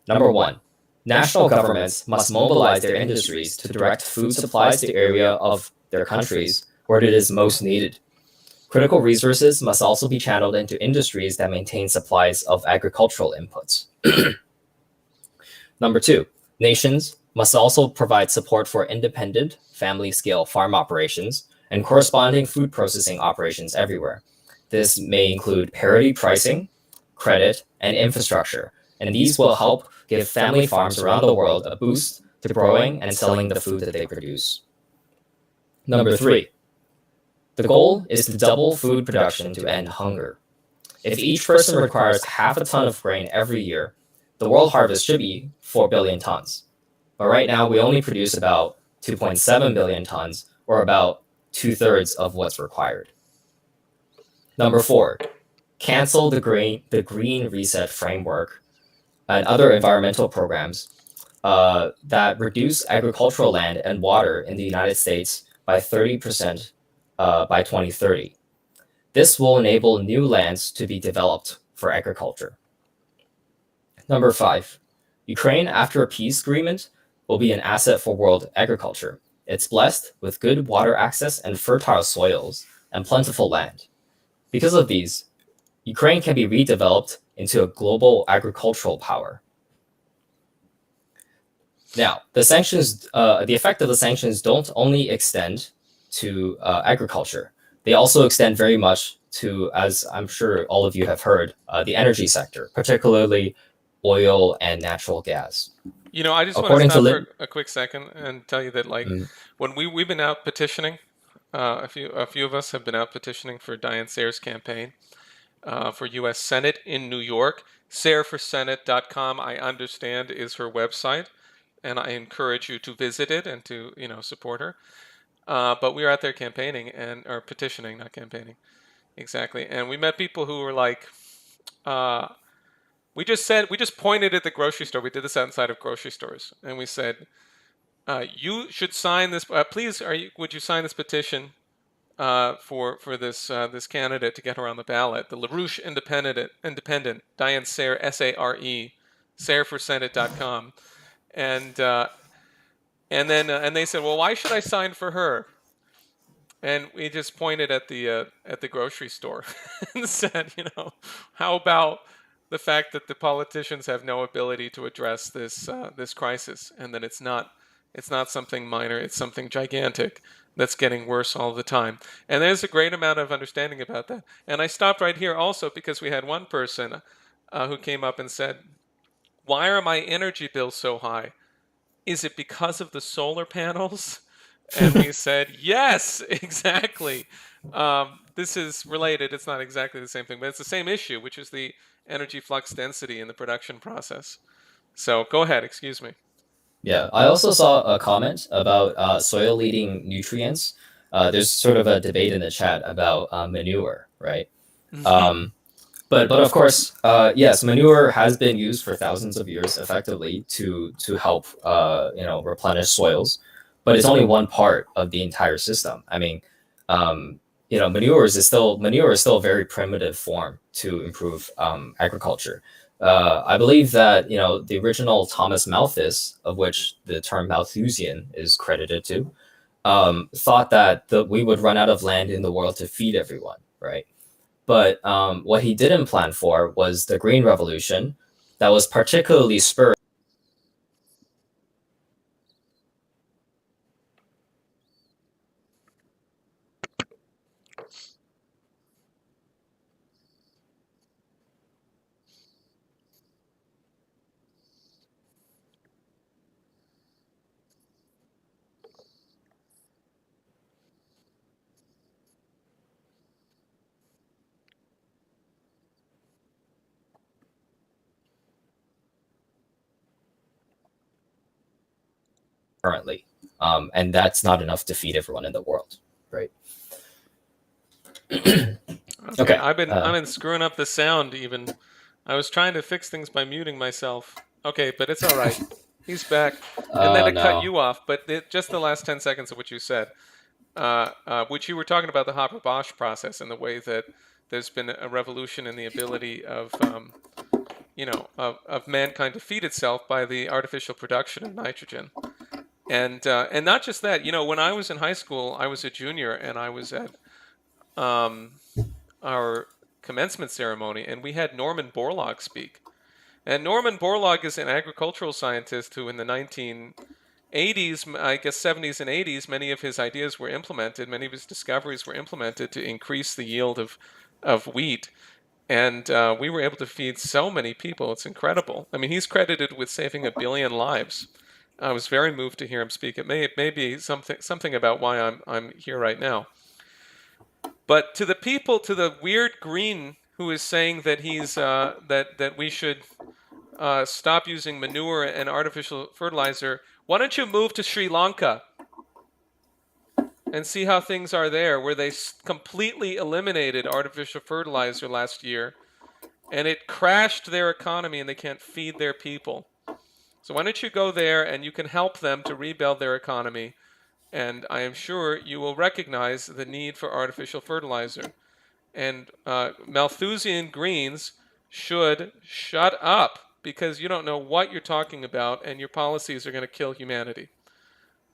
Number 1, national governments must mobilize their industries to direct food supplies to the area of their countries where it is most needed. Critical resources must also be channeled into industries that maintain supplies of agricultural inputs. Number 2, nations must also provide support for independent, family-scale farm operations and corresponding food processing operations everywhere. This may include parity pricing, credit, and infrastructure, and these will help give family farms around the world a boost to growing and selling the food that they produce. Number 3, the goal is to double food production to end hunger. If each person requires half a ton of grain every year, the world harvest should be 4 billion tons. But right now, we only produce about 2.7 billion tons, or about 2/3 of what's required. Number 4, cancel the Green Reset framework and other environmental programs that reduce agricultural land and water in the United States by 30% by 2030. This will enable new lands to be developed for agriculture. Number 5, Ukraine, after a peace agreement, will be an asset for world agriculture. It's blessed with good water access and fertile soils and plentiful land. Because of these, Ukraine can be redeveloped into a global agricultural power. Now, the effect of the sanctions don't only extend to agriculture. They also extend very much to, as I'm sure all of you have heard, the energy sector, particularly oil and natural gas. I just want to stop for a quick second and tell you that, when we've been out petitioning, a few of us have been out petitioning for Diane Sayre's campaign for U.S. Senate in New York. SayreForSenate.com, I understand, is her website, and I encourage you to visit it and to support her. But we were out there campaigning or petitioning, not campaigning, exactly. And we met people who were like, we just pointed at the grocery store. We did this outside of grocery stores, and we said, you should sign this. Please, would you sign this petition for this candidate to get her on the ballot? The LaRouche Independent, Diane Sayre, SARE, SayreForSenate.com, and then they said, well, why should I sign for her? And we just pointed at the grocery store and said, how about the fact that the politicians have no ability to address this crisis, and that it's not It's not something minor, it's something gigantic that's getting worse all the time. And there's a great amount of understanding about that. And I stopped right here also because we had one person who came up and said, "Why are my energy bills so high? Is it because of the solar panels?" And we said, yes, exactly. This is related. It's not exactly the same thing, but it's the same issue, which is the energy flux density in the production process. So go ahead, excuse me. Yeah, I also saw a comment about soil leading nutrients. There's sort of a debate in the chat about manure, right? Um, but of course, yes, manure has been used for thousands of years effectively to help replenish soils, but it's only one part of the entire system. I mean, manure is still a very primitive form to improve agriculture. I believe that the original Thomas Malthus, of which the term Malthusian is credited to, thought that we would run out of land in the world to feed everyone, right? But what he didn't plan for was the Green Revolution that was particularly spurred currently, and that's not enough to feed everyone in the world, right? Okay, Okay. I've been screwing up the sound even. I was trying to fix things by muting myself. Okay, but it's all right. He's back. And then Oh it cut no. you off, but just the last 10 seconds of what you said, which you were talking about the Haber-Bosch process and the way that there's been a revolution in the ability of, of mankind to feed itself by the artificial production of nitrogen. And not just that, when I was in high school, I was a junior and I was at um, our commencement ceremony, and we had Norman Borlaug speak. And Norman Borlaug is an agricultural scientist who, in the 1980s, I guess 70s and 80s, many of his ideas were implemented, many of his discoveries were implemented to increase the yield of wheat. And we were able to feed so many people. It's incredible. I mean, he's credited with saving 1 billion lives. I was very moved to hear him speak. It may be something about why I'm here right now. But to the people, to the weird green who is saying that that we should stop using manure and artificial fertilizer, why don't you move to Sri Lanka and see how things are there, where they completely eliminated artificial fertilizer last year, and it crashed their economy, and they can't feed their people. So why don't you go there, and you can help them to rebuild their economy, and I am sure you will recognize the need for artificial fertilizer. And Malthusian Greens should shut up because you don't know what you're talking about and your policies are going to kill humanity.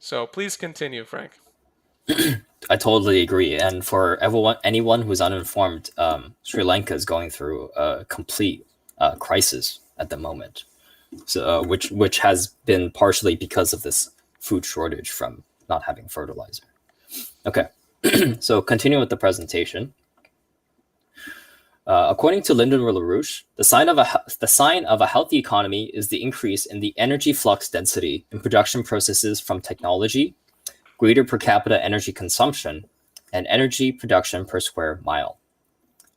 So please continue, Frank. I totally agree. And for anyone who's uninformed, Sri Lanka is going through a complete crisis at the moment. So, which has been partially because of this food shortage from not having fertilizer. Okay, so continue with the presentation. According to Lyndon and LaRouche, the sign of a healthy economy is the increase in the energy flux density in production processes from technology, greater per capita energy consumption, and energy production per square mile.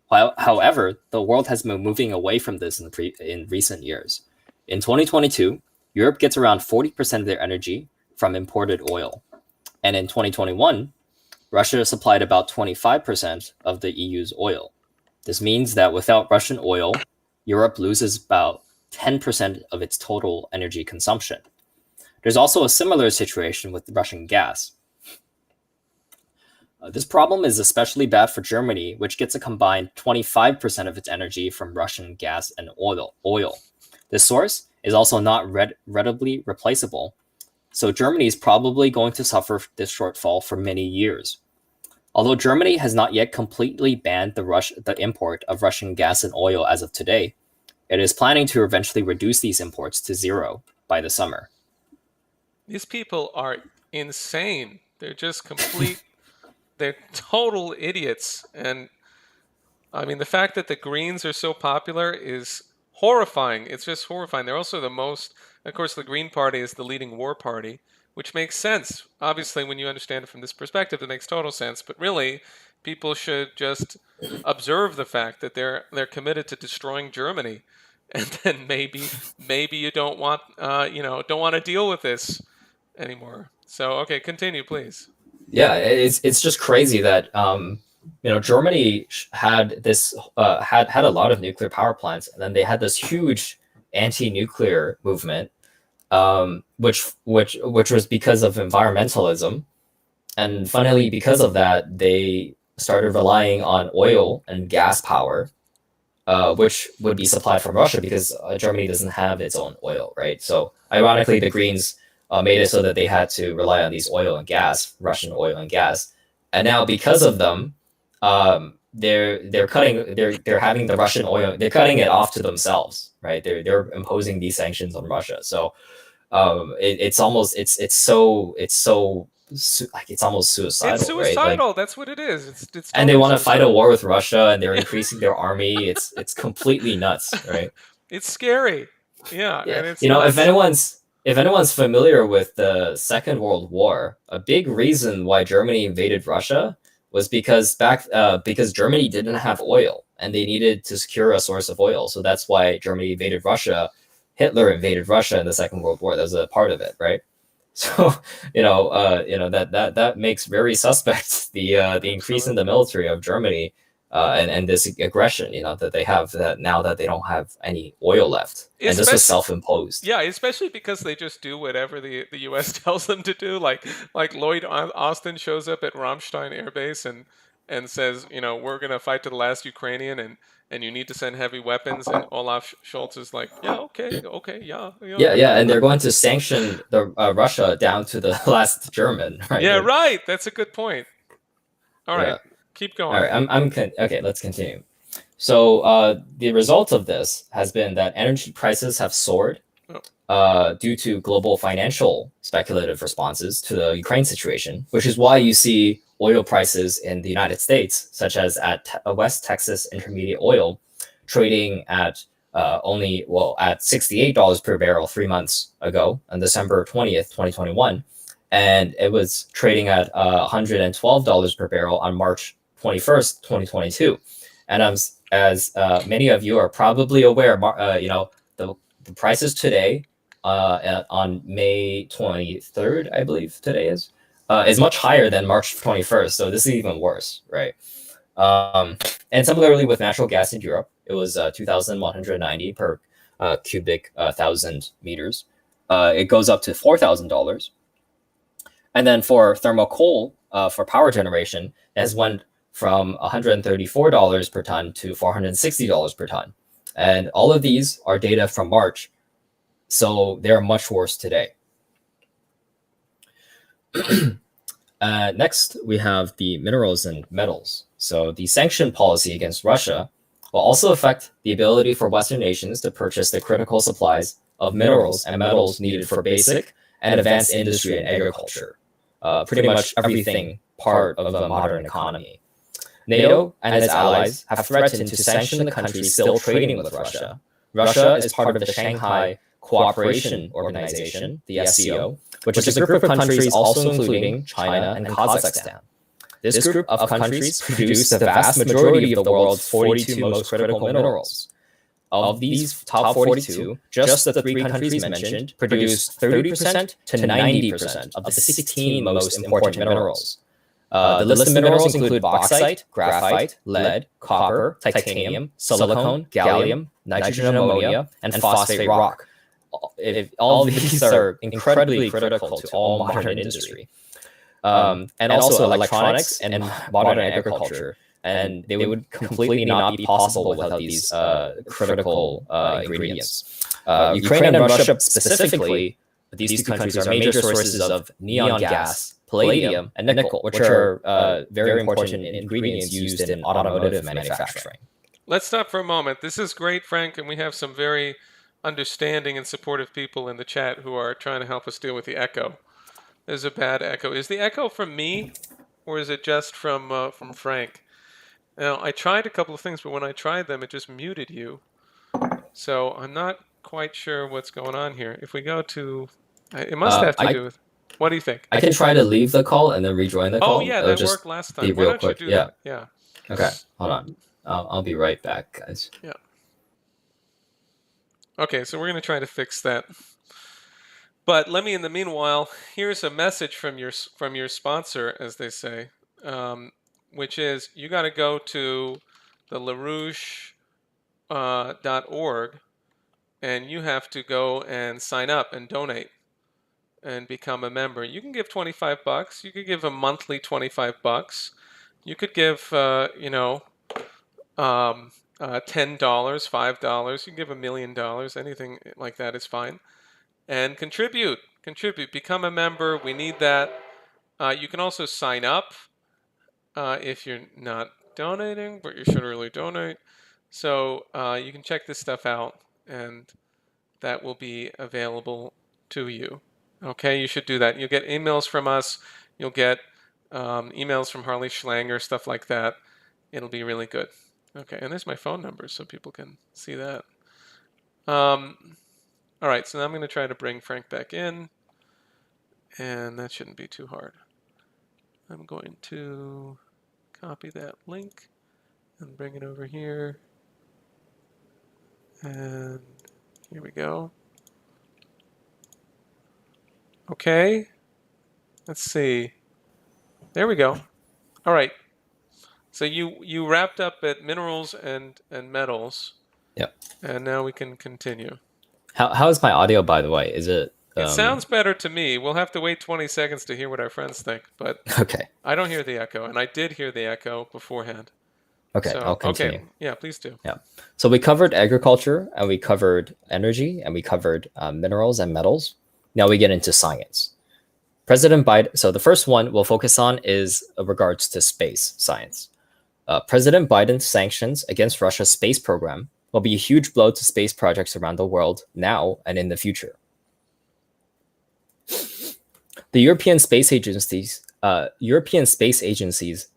However, the world has been moving away from this in recent years. In 2022, Europe gets around 40% of their energy from imported oil. And in 2021, Russia supplied about 25% of the EU's oil. This means that without Russian oil, Europe loses about 10% of its total energy consumption. There's also a similar situation with Russian gas. This problem is especially bad for Germany, which gets a combined 25% of its energy from Russian gas and oil. This source is also not readily replaceable, so Germany is probably going to suffer this shortfall for many years. Although Germany has not yet completely banned the import of Russian gas and oil as of today, it is planning to eventually reduce these imports to zero by the summer. These people are insane. They're just complete, they're total idiots. And I mean, the fact that the Greens are so popular is horrifying. It's just horrifying. They're also the most, of course, the Green Party is the leading war party, which makes sense. Obviously, when you understand it from this perspective, it makes total sense. But really, people should just observe the fact that they're committed to destroying Germany, and then maybe you don't want don't want to deal with this anymore. So okay, continue, please. Yeah, it's just crazy that Germany had this had a lot of nuclear power plants, and then they had this huge anti-nuclear movement, which was because of environmentalism, and funnily because of that they started relying on oil and gas power, which would be supplied from Russia because Germany doesn't have its own oil, right? So ironically, the Greens made it so that they had to rely on these oil and gas, Russian oil and gas, and now because of them, they're having the Russian oil, they're cutting it off to themselves, right? They're imposing these sanctions on Russia. So it's almost it's almost suicidal, It's right? Like, suicidal. That's what it is. It's and they totally want to fight a suicidal. war with Russia, and they're increasing their army. It's completely nuts, right? It's scary. Yeah, Yeah, and it's you know, nuts. if anyone's familiar with the Second World War, a big reason why Germany invaded Russia was because Germany didn't have oil and they needed to secure a source of oil. So that's why Germany invaded Russia. Hitler invaded Russia in the Second World War. That was a part of it, right? So that makes very suspect the increase in the military of Germany, and this aggression, that they have, that now that they don't have any oil left, and this was Especially, self-imposed. yeah, especially because they just do whatever the U.S. tells them to do. Like Lloyd Austin shows up at Ramstein Air Base and says, we're gonna fight to the last Ukrainian, and you need to send heavy weapons. And Olaf Scholz is like, yeah, okay, okay, yeah, yeah, Yeah, yeah, and they're going to sanction the Russia down to the last German, right? yeah, right. That's a good point. All right, Yeah. keep All going. right, okay. Let's continue. So the result of this has been that energy prices have soared Oh, due to global financial speculative responses to the Ukraine situation, which is why you see oil prices in the United States, such as at West Texas Intermediate Oil, trading at at $68 per barrel 3 months ago on December 20th, 2021, and it was trading at $112 per barrel on March 21st, 2022. And as many of you are probably aware, the prices today, on May 23rd, I believe today is much higher than March 21st. So this is even worse, right? And similarly with natural gas in Europe, it was 2,190 per cubic thousand meters. It goes up to $4,000. And then for thermal coal, for power generation, it has went from $134 per ton to $460 per ton. And all of these are data from March, so they're much worse today. Next, we have the minerals and metals. So the sanction policy against Russia will also affect the ability for Western nations to purchase the critical supplies of minerals and metals needed for basic and advanced industry and agriculture, pretty much everything part of a modern economy. NATO and its allies have threatened to sanction the countries still trading with Russia. Russia is part of the Shanghai Cooperation Organization, the SCO, which is a group of countries also including China and Kazakhstan. This group of countries produce the vast majority of the world's 42 most critical minerals. Of these top 42, just the three countries mentioned produce 30% to 90% of the 16 most important minerals. The list of minerals include bauxite, graphite, lead, copper, titanium, silicon, gallium, nitrogen ammonia, and phosphate rock. All of these are incredibly critical to all modern industry. And also electronics and modern agriculture. And they would completely not be possible without these critical ingredients. Ukraine and Russia specifically, these two countries are major sources of neon gas, palladium, and nickel, which are very important ingredients used in automotive manufacturing. let's stop for a moment. This is great, Frank, and we have some very understanding and supportive people in the chat who are trying to help us deal with the echo. There's a bad echo. Is the echo from me, or is it just from Frank? Now, I tried a couple of things, but when I tried them, it just muted you. So I'm not quite sure what's going on here. If we go to, it must have to do with. What do you think? I can try to leave the call and then rejoin the call. Oh yeah, that worked last time. Be Why real don't quick. you do that? Yeah. Okay, hold on. I'll be right back, guys. Yeah. Okay, so we're going to try to fix that. But let me, in the meanwhile, here's a message from your sponsor, as they say, which is you got to go to the LaRouche.org, and you have to go and sign up and donate and become a member. You can give $25. You could give a monthly $25. You could give, $10, $5. You can give $1 million. Anything like that is fine. And contribute. Become a member. We need that. You can also sign up if you're not donating, but you should really donate. So you can check this stuff out, and that will be available to you. Okay, you should do that. You'll get emails from us. You'll get emails from Harley Schlanger, stuff like that. It'll be really good. Okay, and there's my phone number so people can see that. All right, so now I'm going to try to bring Frank back in, and that shouldn't be too hard. I'm going to copy that link and bring it over here. And here we go. Okay, let's see. There we go. All right. So you wrapped up at minerals and metals. Yep. And now we can continue. How is my audio, by the way? Is it? It sounds better to me. We'll have to wait 20 seconds to hear what our friends think, but okay. I don't hear the echo, and I did hear the echo beforehand. Okay, so, I'll continue. Okay, yeah, please do. Yeah. So we covered agriculture, and we covered energy, and we covered minerals and metals. Now we get into science. President Biden. So the first one we'll focus on is regards to space science. President Biden's sanctions against Russia's space program will be a huge blow to space projects around the world now and in the future. The European Space Agency's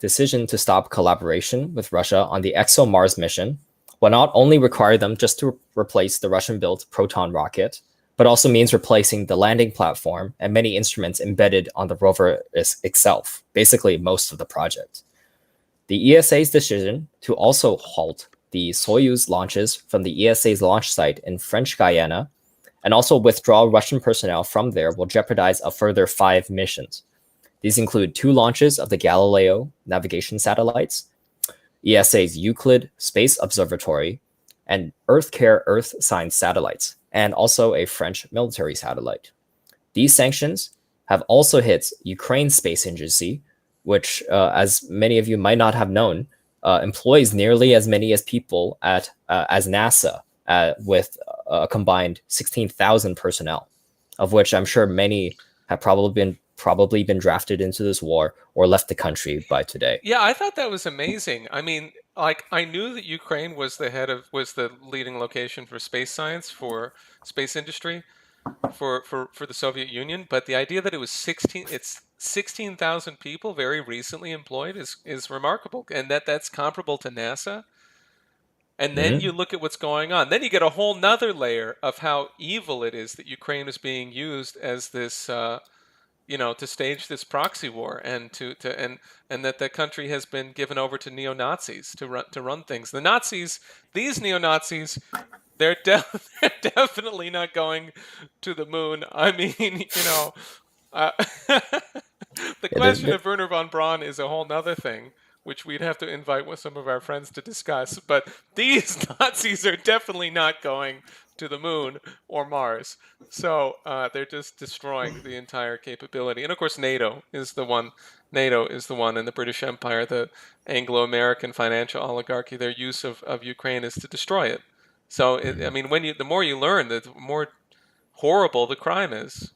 decision to stop collaboration with Russia on the ExoMars mission will not only require them just to replace the Russian-built Proton rocket, but also means replacing the landing platform and many instruments embedded on the rover itself, basically most of the project. The ESA's decision to also halt the Soyuz launches from the ESA's launch site in French Guiana and also withdraw Russian personnel from there will jeopardize a further 5 missions. These include 2 launches of the Galileo navigation satellites, ESA's Euclid Space Observatory, and EarthCare Earth Science satellites, and also a French military satellite. These sanctions have also hit Ukraine's space agency, which, as many of you might not have known, employs nearly as many as people as NASA, with a combined 16,000 personnel, of which I'm sure many have probably been drafted into this war or left the country by today. Yeah, I thought that was amazing. I mean, like, I knew that Ukraine was the leading location for space science, for space industry, for the Soviet Union, but the idea that it was 16,000 people very recently employed is remarkable, and that's comparable to NASA. And then you look at what's going on. Then you get a whole nother layer of how evil it is that Ukraine is being used as this, to stage this proxy war, and and that the country has been given over to neo-Nazis to run things. The Nazis, these neo-Nazis, they're definitely not going to the moon. I mean, the question of Wernher von Braun is a whole nother thing, which we'd have to invite with some of our friends to discuss. But these Nazis are definitely not going to the moon or Mars. So they're just destroying the entire capability. And of course, NATO is the one in the British Empire, the Anglo-American financial oligarchy. Their use of Ukraine is to destroy it. So, the more you learn, the more horrible the crime is.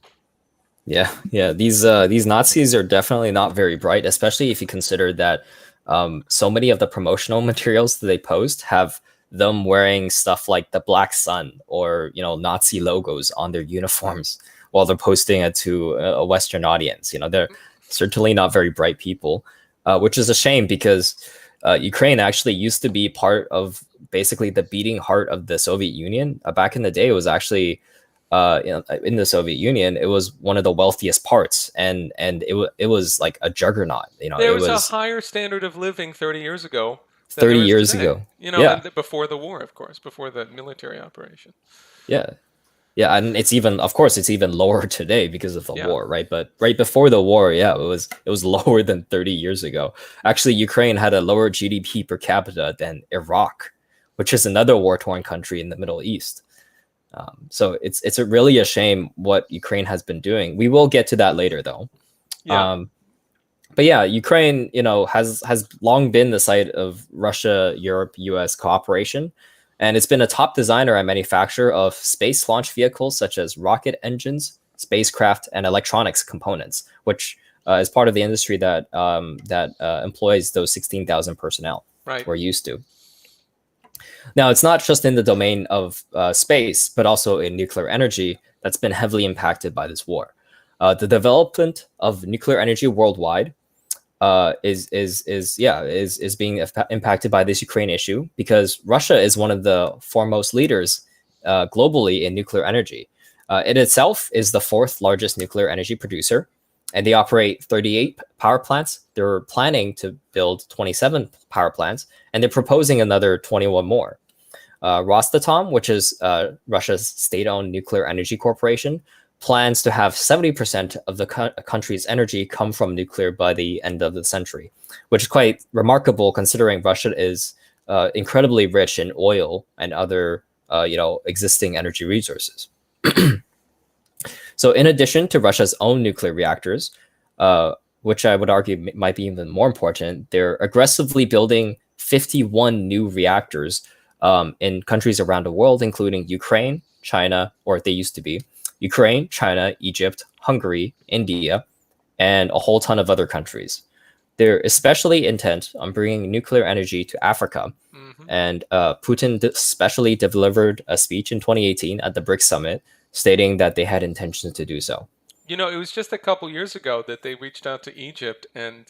Yeah. These Nazis are definitely not very bright, especially if you consider that so many of the promotional materials that they post have them wearing stuff like the Black Sun or Nazi logos on their uniforms while they're posting it to a Western audience. They're certainly not very bright people, which is a shame because Ukraine actually used to be part of basically the beating heart of the Soviet Union. Back in the day, it was actually in the Soviet Union, it was one of the wealthiest parts, and it was like a juggernaut. There It was a was higher standard of living 30 years ago than 30 there is years today. ago. Yeah, And before the war, of course, before the military operation. yeah. Yeah, and of course, it's even lower today because of the Yeah. war, right? But right before the war, yeah, it was lower than 30 years ago. Actually, Ukraine had a lower GDP per capita than Iraq, which is another war-torn country in the Middle East. So it's really a shame what Ukraine has been doing. We will get to that later, though. Yeah. But yeah, Ukraine, has long been the site of Russia, Europe, U.S. cooperation, and it's been a top designer and manufacturer of space launch vehicles such as rocket engines, spacecraft, and electronics components, which is part of the industry that employs those 16,000 personnel Right. we're used to. Now, it's not just in the domain of space, but also in nuclear energy that's been heavily impacted by this war. The development of nuclear energy worldwide is being impacted by this Ukraine issue because Russia is one of the foremost leaders globally in nuclear energy. It itself is the fourth largest nuclear energy producer, and they operate 38 power plants. They're planning to build 27 power plants, and they're proposing another 21 more. Rosatom, which is Russia's state-owned nuclear energy corporation, plans to have 70% of the country's energy come from nuclear by the end of the century, which is quite remarkable considering Russia is incredibly rich in oil and other existing energy resources. So in addition to Russia's own nuclear reactors, which I would argue might be even more important, they're aggressively building 51 new reactors in countries around the world, including Ukraine, China, or they used to be, Ukraine, China, Egypt, Hungary, India, and a whole ton of other countries. They're especially intent on bringing nuclear energy to Africa. Mm-hmm. And Putin especially delivered a speech in 2018 at the BRICS summit stating that they had intentions to do so. It was just a couple years ago that they reached out to Egypt, and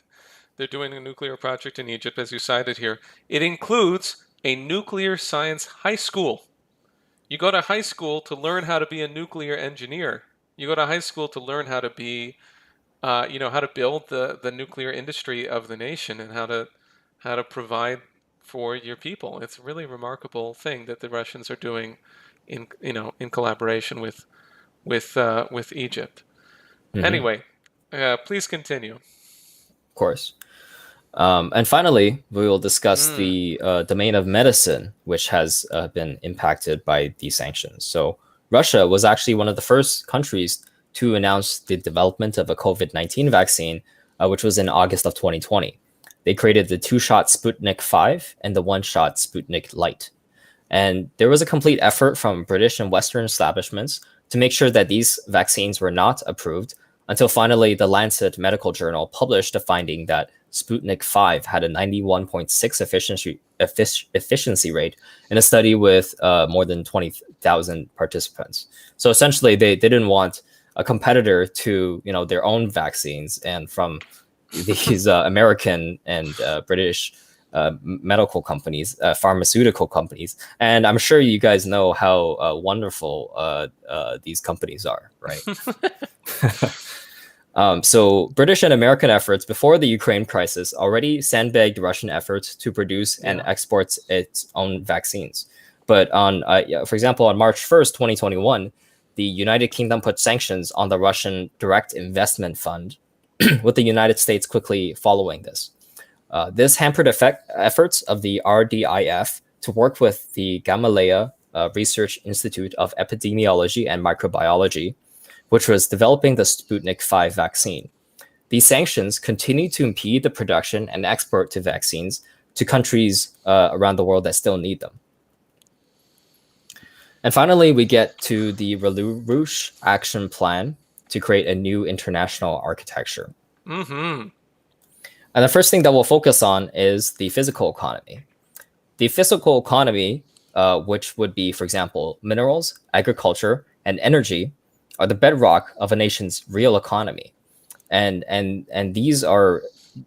they're doing a nuclear project in Egypt, as you cited here. It includes a nuclear science high school. You go to high school to learn how to be a nuclear engineer. You go to high school to learn how to be, how to build the nuclear industry of the nation and how to provide for your people. It's a really remarkable thing that the Russians are doing in collaboration with Egypt. Mm-hmm. Anyway, please continue. Of course. And finally, we will discuss the domain of medicine, which has been impacted by these sanctions. So Russia was actually one of the first countries to announce the development of a COVID-19 vaccine, which was in August of 2020. They created the 2-shot Sputnik 5 and the 1-shot Sputnik Light. And there was a complete effort from British and Western establishments to make sure that these vaccines were not approved until finally the Lancet Medical Journal published a finding that Sputnik 5 had a 91.6 efficiency rate in a study with more than 20,000 participants. So essentially, they didn't want a competitor to their own vaccines and from these American and British medical companies, pharmaceutical companies. And I'm sure you guys know how wonderful these companies are, right? So British and American efforts before the Ukraine crisis already sandbagged Russian efforts to produce and export its own vaccines. But for example, on March 1st, 2021, the United Kingdom put sanctions on the Russian Direct Investment Fund, with the United States quickly following this. This hampered efforts of the RDIF to work with the Gamaleya Research Institute of Epidemiology and Microbiology, which was developing the Sputnik 5 vaccine. These sanctions continue to impede the production and export to vaccines to countries around the world that still need them. And finally, we get to the LaRouche Action Plan to create a new international architecture. Mm-hmm. And the first thing that we'll focus on is the physical economy. The physical economy which would be, for example, minerals, agriculture, and energy, are the bedrock of a nation's real economy. And these are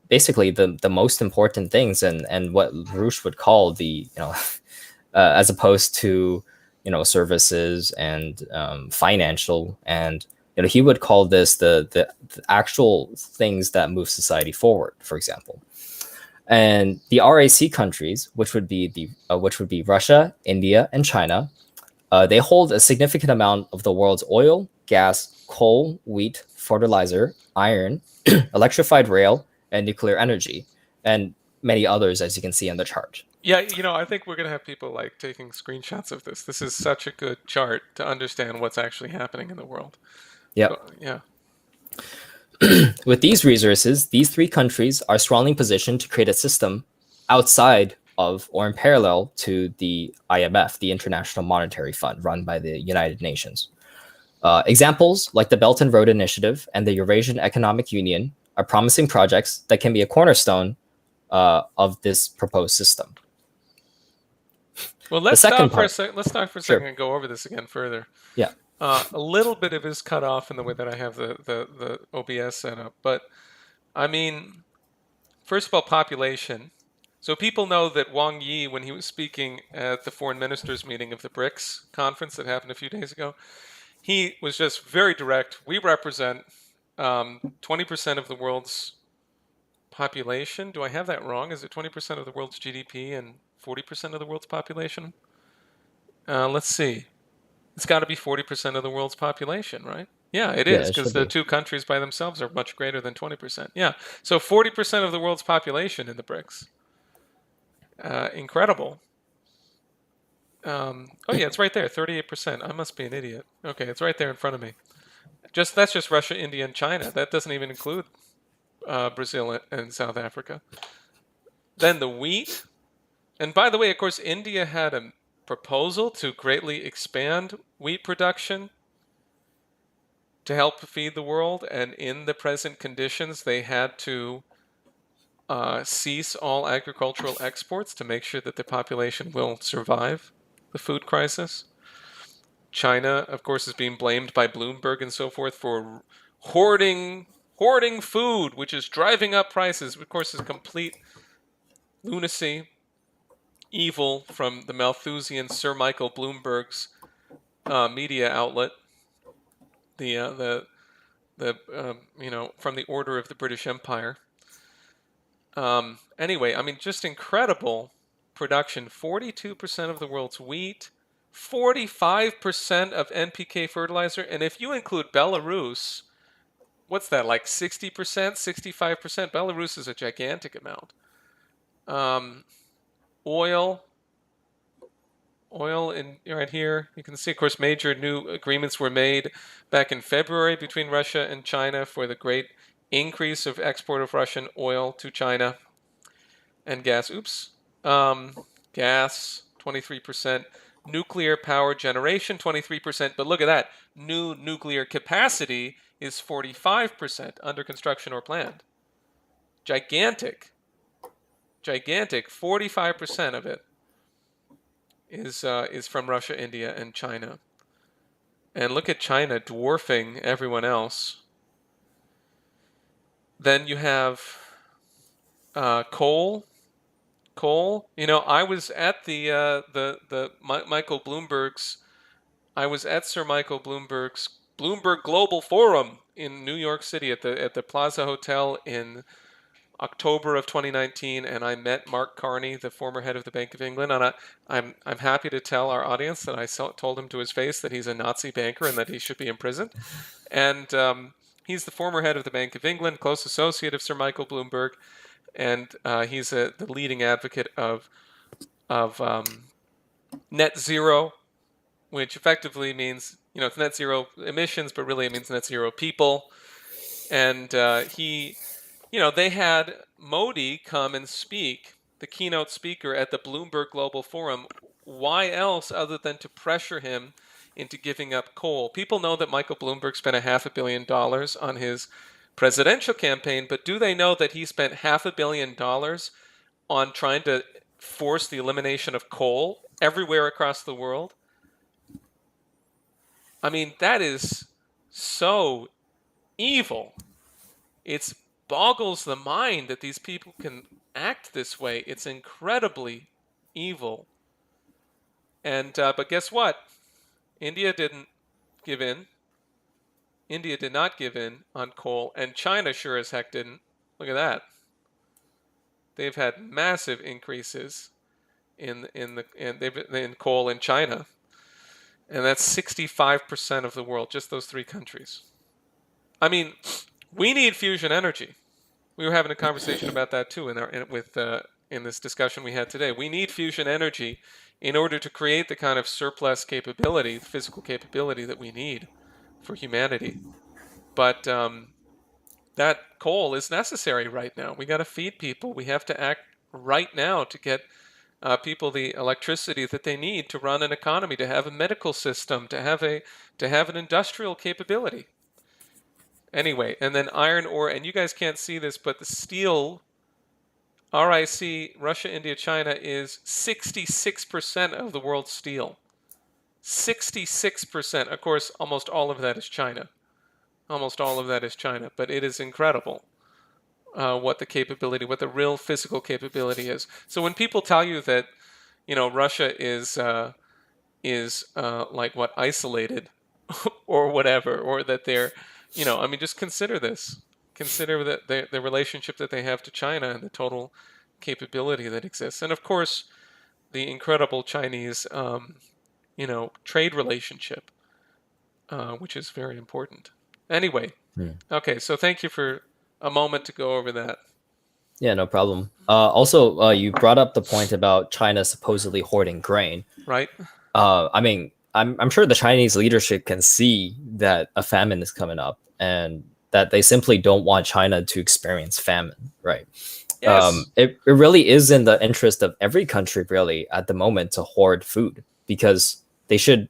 basically the most important things, and what LaRouche would call the, as opposed to, services and financial, and he would call this the actual things that move society forward, for example. And the RAC countries, which would be Russia, India, and China, they hold a significant amount of the world's oil, gas, coal, wheat, fertilizer, iron, electrified rail, and nuclear energy, and many others, as you can see on the chart. Yeah, I think we're going to have people like taking screenshots of this. This is such a good chart to understand what's actually happening in the world. Yep. Yeah. With these resources, these three countries are strongly positioned to create a system outside of or in parallel to the IMF, the International Monetary Fund, run by the United Nations. Examples like the Belt and Road Initiative and the Eurasian Economic Union are promising projects that can be a cornerstone of this proposed system. Well, let's stop for a second Sure. and go over this again further. Yeah. A little bit of it is cut off in the way that I have the OBS set up, but I mean, first of all, population. So people know that Wang Yi, when he was speaking at the foreign ministers meeting of the BRICS conference that happened a few days ago, he was just very direct. We represent 20% of the world's population. Do I have that wrong? Is it 20% of the world's GDP and 40% of the world's population? Let's see. It's got to be 40% of the world's population, right? Yeah, it is, because the two countries by themselves are much greater than 20%. Yeah, so 40% of the world's population in the BRICS. Incredible. Oh yeah, it's right there, 38%. I must be an idiot. Okay, it's right there in front of me. That's just Russia, India, and China. That doesn't even include Brazil and South Africa. Then the wheat. And by the way, of course, India had a proposal to greatly expand wheat production to help feed the world, and in the present conditions, they had to cease all agricultural exports to make sure that the population will survive the food crisis. China, of course, is being blamed by Bloomberg and so forth for hoarding food, which is driving up prices. Of course, is complete lunacy, evil from the Malthusian Sir Michael Bloomberg's media outlet. From the Order of the British Empire. Anyway, I mean, just incredible production. 42% of the world's wheat, 45% of NPK fertilizer, and if you include Belarus, what's that, like 60%, 65%? Belarus is a gigantic amount. Oil in right here. You can see, of course, major new agreements were made back in February between Russia and China for the great increase of export of Russian oil to China and gas. Gas, 23%. Nuclear power generation, 23%. But look at that. New nuclear capacity is 45% under construction or planned. Gigantic. 45% of it is from Russia, India, and China. And look at China dwarfing everyone else. Then you have coal. I was at Michael Bloomberg's. I was at Sir Michael Bloomberg's Bloomberg Global Forum in New York City at the Plaza Hotel in October of 2019, and I met Mark Carney, the former head of the Bank of England, and I'm happy to tell our audience that I told him to his face that he's a Nazi banker and that he should be imprisoned. And he's the former head of the Bank of England, close associate of Sir Michael Bloomberg, and he's the leading advocate of net zero, which effectively means, it's net zero emissions, but really it means net zero people. And they had Modi come and speak, the keynote speaker at the Bloomberg Global Forum. Why else other than to pressure him into giving up coal? People know that Michael Bloomberg spent $500 million on his presidential campaign, but do they know that he spent $500 million on trying to force the elimination of coal everywhere across the world. I mean, that is so evil. It boggles the mind that these people can act this way. It's incredibly evil. And but guess what? India didn't give in. India did not give in on coal, and China sure as heck didn't. Look at that. They've had massive increases in coal in China, and that's 65% of the world. Just those three countries. I mean, we need fusion energy. We were having a conversation about that too in this discussion we had today. We need fusion energy in order to create the kind of surplus capability, physical capability that we need for humanity. But that coal is necessary right now. We got to feed people. We have to act right now to get people the electricity that they need to run an economy, to have a medical system, to have an industrial capability. Anyway, and then iron ore, and you guys can't see this, but the steel, RIC, Russia, India, China, is 66% of the world's steel. 66%. Of course, almost all of that is China. Almost all of that is China, but it is incredible what the real physical capability is. So when people tell you that, Russia is like what, isolated or whatever, or that they're, I mean, just consider this. Consider that the relationship that they have to China and the total capability that exists, and of course, the incredible Chinese, trade relationship, which is very important. Anyway, okay, so thank you for a moment to go over that. Yeah, no problem. Also, you brought up the point about China supposedly hoarding grain. Right? I mean, I'm sure the Chinese leadership can see that a famine is coming up, and that they simply don't want China to experience famine, right? Yes. It really is in the interest of every country, really, at the moment, to hoard food, because they should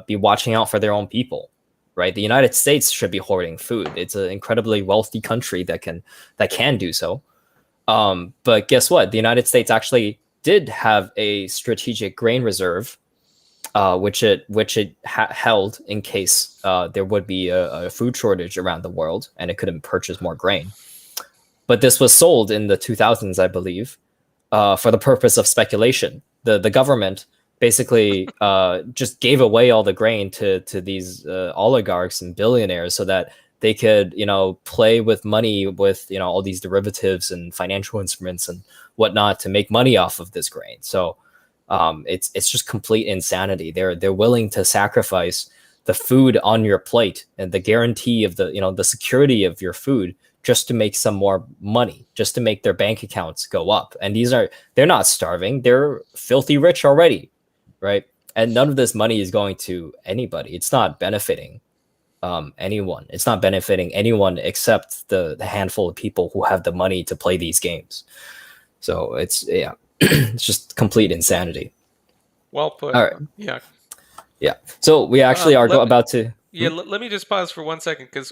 be watching out for their own people, right? The United States should be hoarding food. It's an incredibly wealthy country that can do so. But guess what? The United States actually did have a strategic grain reserve, which it held in case there would be a food shortage around the world and it couldn't purchase more grain. But this was sold in the 2000s, I believe, for the purpose of speculation. The government basically just gave away all the grain to these oligarchs and billionaires so that they could, play with money with, all these derivatives and financial instruments and whatnot to make money off of this grain. So it's just complete insanity. They're willing to sacrifice the food on your plate and the guarantee of the security of your food just to make some more money, just to make their bank accounts go up. And they're not starving. They're filthy rich already, right? And none of this money is going to anybody. It's not benefiting anyone. It's not benefiting anyone except the handful of people who have the money to play these games. So it's just complete insanity. Well put. All right. Yeah. Yeah. So we actually are about to. Yeah, let me just pause for 1 second, because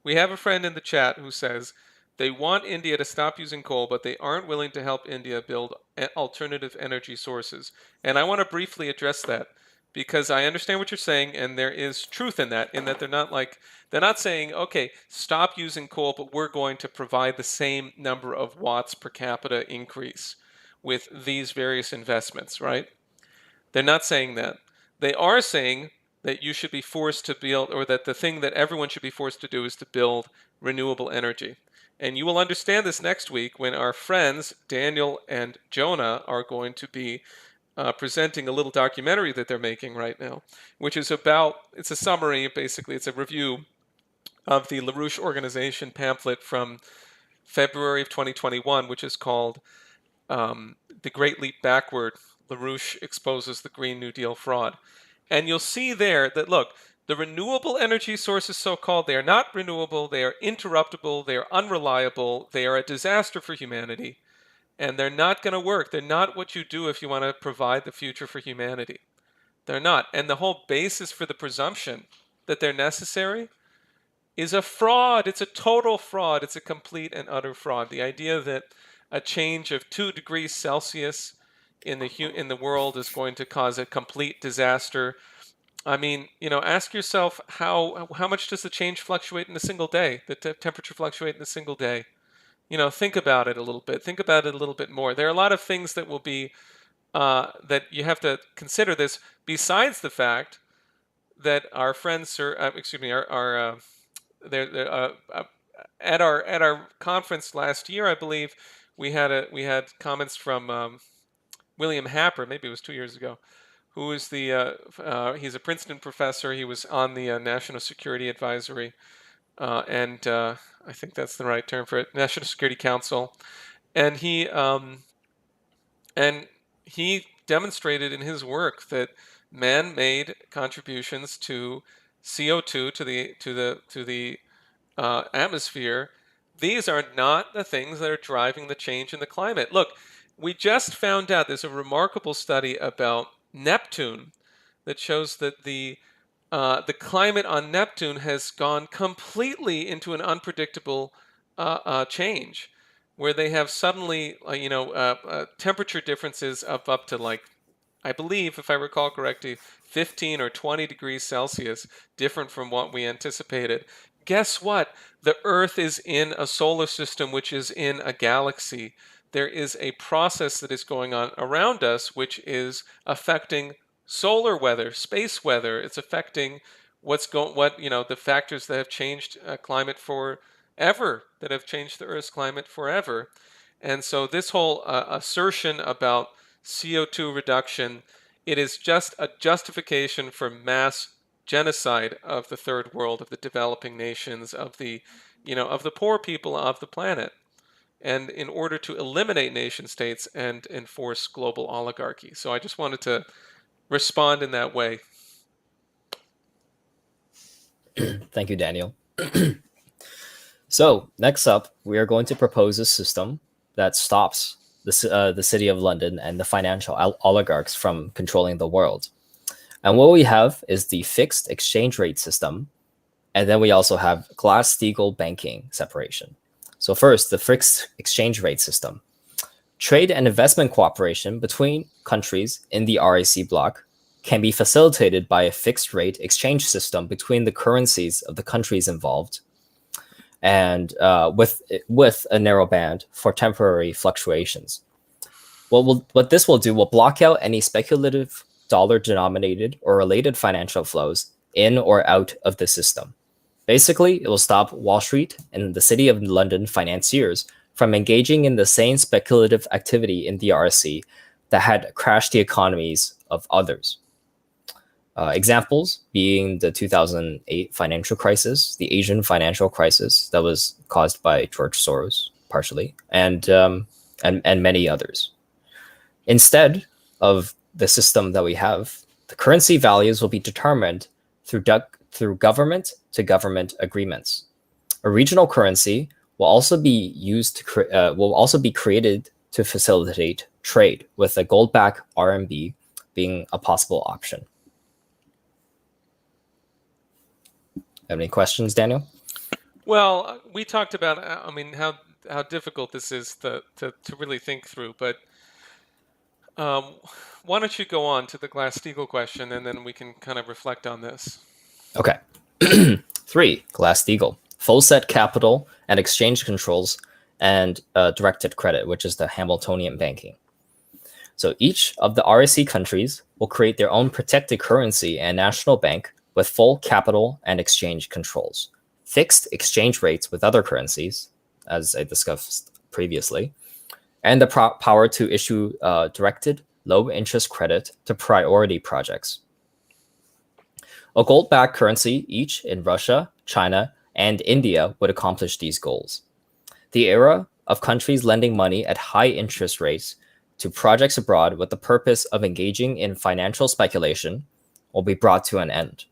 we have a friend in the chat who says they want India to stop using coal, but they aren't willing to help India build alternative energy sources. And I want to briefly address that, because I understand what you're saying, and there is truth in that they're not saying, okay, stop using coal, but we're going to provide the same number of watts per capita increase with these various investments, right? They're not saying that. They are saying that you should be forced to build, or that the thing that everyone should be forced to do is to build renewable energy. And you will understand this next week when our friends Daniel and Jonah are going to be presenting a little documentary that they're making right now, which is it's a summary, basically, it's a review of the LaRouche Organization pamphlet from February of 2021, which is called The Great Leap Backward, LaRouche Exposes the Green New Deal Fraud. And you'll see there that, look, the renewable energy sources, so-called, they are not renewable, they are interruptible, they are unreliable, they are a disaster for humanity, and they're not going to work. They're not what you do if you want to provide the future for humanity. They're not. And the whole basis for the presumption that they're necessary is a fraud. It's a total fraud. It's a complete and utter fraud. The idea that a change of 2 degrees Celsius in the world is going to cause a complete disaster. I mean, ask yourself how much does the change fluctuate in a single day? The temperature fluctuate in a single day. Think about it a little bit. Think about it a little bit more. There are a lot of things that will be that you have to consider this. Besides the fact that our friends, sir, excuse me, our they're, at our conference last year, I believe we had comments from William Happer. Maybe it was 2 years ago. Who is he's a Princeton professor. He was on the National Security Advisory, and I think that's the right term for it, National Security Council. And he demonstrated in his work that man made contributions to CO2 to the atmosphere. These are not the things that are driving the change in the climate. Look, we just found out there's a remarkable study about Neptune that shows that the climate on Neptune has gone completely into an unpredictable change, where they have suddenly, temperature differences of up to, like, I believe, if I recall correctly, 15 or 20 degrees Celsius, different from what we anticipated. Guess what? The Earth is in a solar system which is in a galaxy. There is a process that is going on around us which is affecting solar weather, space weather. It's affecting the factors that have changed climate forever, that have changed the Earth's climate forever. And so this whole assertion about CO2 reduction, it is just a justification for mass genocide of the third world, of the developing nations, of the poor people of the planet, and in order to eliminate nation states and enforce global oligarchy. So I just wanted to respond in that way. Thank you, Daniel. So next up, we are going to propose a system that stops the City of London and the financial oligarchs from controlling the world. And what we have is the fixed exchange rate system, and then we also have Glass-Steagall banking separation. So first, the fixed exchange rate system. Trade and investment cooperation between countries in the RAC bloc can be facilitated by a fixed rate exchange system between the currencies of the countries involved, and with a narrow band for temporary fluctuations. What this will do will block out any speculative dollar-denominated or related financial flows in or out of the system. Basically, it will stop Wall Street and the City of London financiers from engaging in the same speculative activity in the RC that had crashed the economies of others. Examples being the 2008 financial crisis, the Asian financial crisis that was caused by George Soros, partially, and many others. Instead of the system that we have, the currency values will be determined through government-to-government agreements. A regional currency will also be created to facilitate trade, with a gold-backed RMB being a possible option. Have any questions, Daniel? Well, we talked about, how difficult this is to really think through, but why don't you go on to the Glass-Steagall question, and then we can kind of reflect on this. Okay. 3, Glass-Steagall. Full set capital and exchange controls, and directed credit, which is the Hamiltonian banking. So each of the RAC countries will create their own protected currency and national bank with full capital and exchange controls, fixed exchange rates with other currencies, as I discussed previously, and the power to issue directed low-interest credit to priority projects. A gold-backed currency each in Russia, China, and India would accomplish these goals. The era of countries lending money at high interest rates to projects abroad with the purpose of engaging in financial speculation will be brought to an end.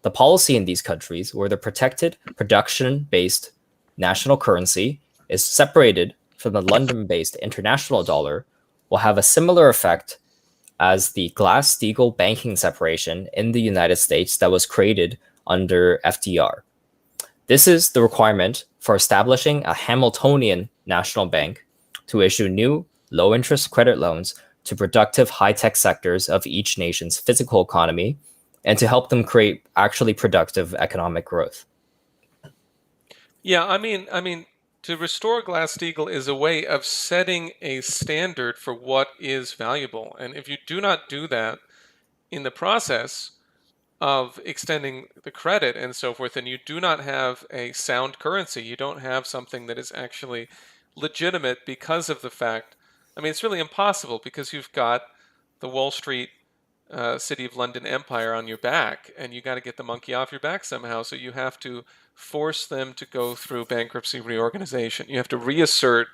The policy in these countries, where the protected production-based national currency is separated from the London-based international dollar, will have a similar effect as the Glass-Steagall banking separation in the United States that was created under FDR. This is the requirement for establishing a Hamiltonian national bank to issue new low-interest credit loans to productive high-tech sectors of each nation's physical economy and to help them create actually productive economic growth. Yeah, I mean, to restore Glass-Steagall is a way of setting a standard for what is valuable. And if you do not do that in the process of extending the credit and so forth, and you do not have a sound currency, you don't have something that is actually legitimate because of the fact, I mean, it's really impossible because you've got the Wall Street City of London empire on your back, and you got to get the monkey off your back somehow. So you have to force them to go through bankruptcy reorganization. You have to reassert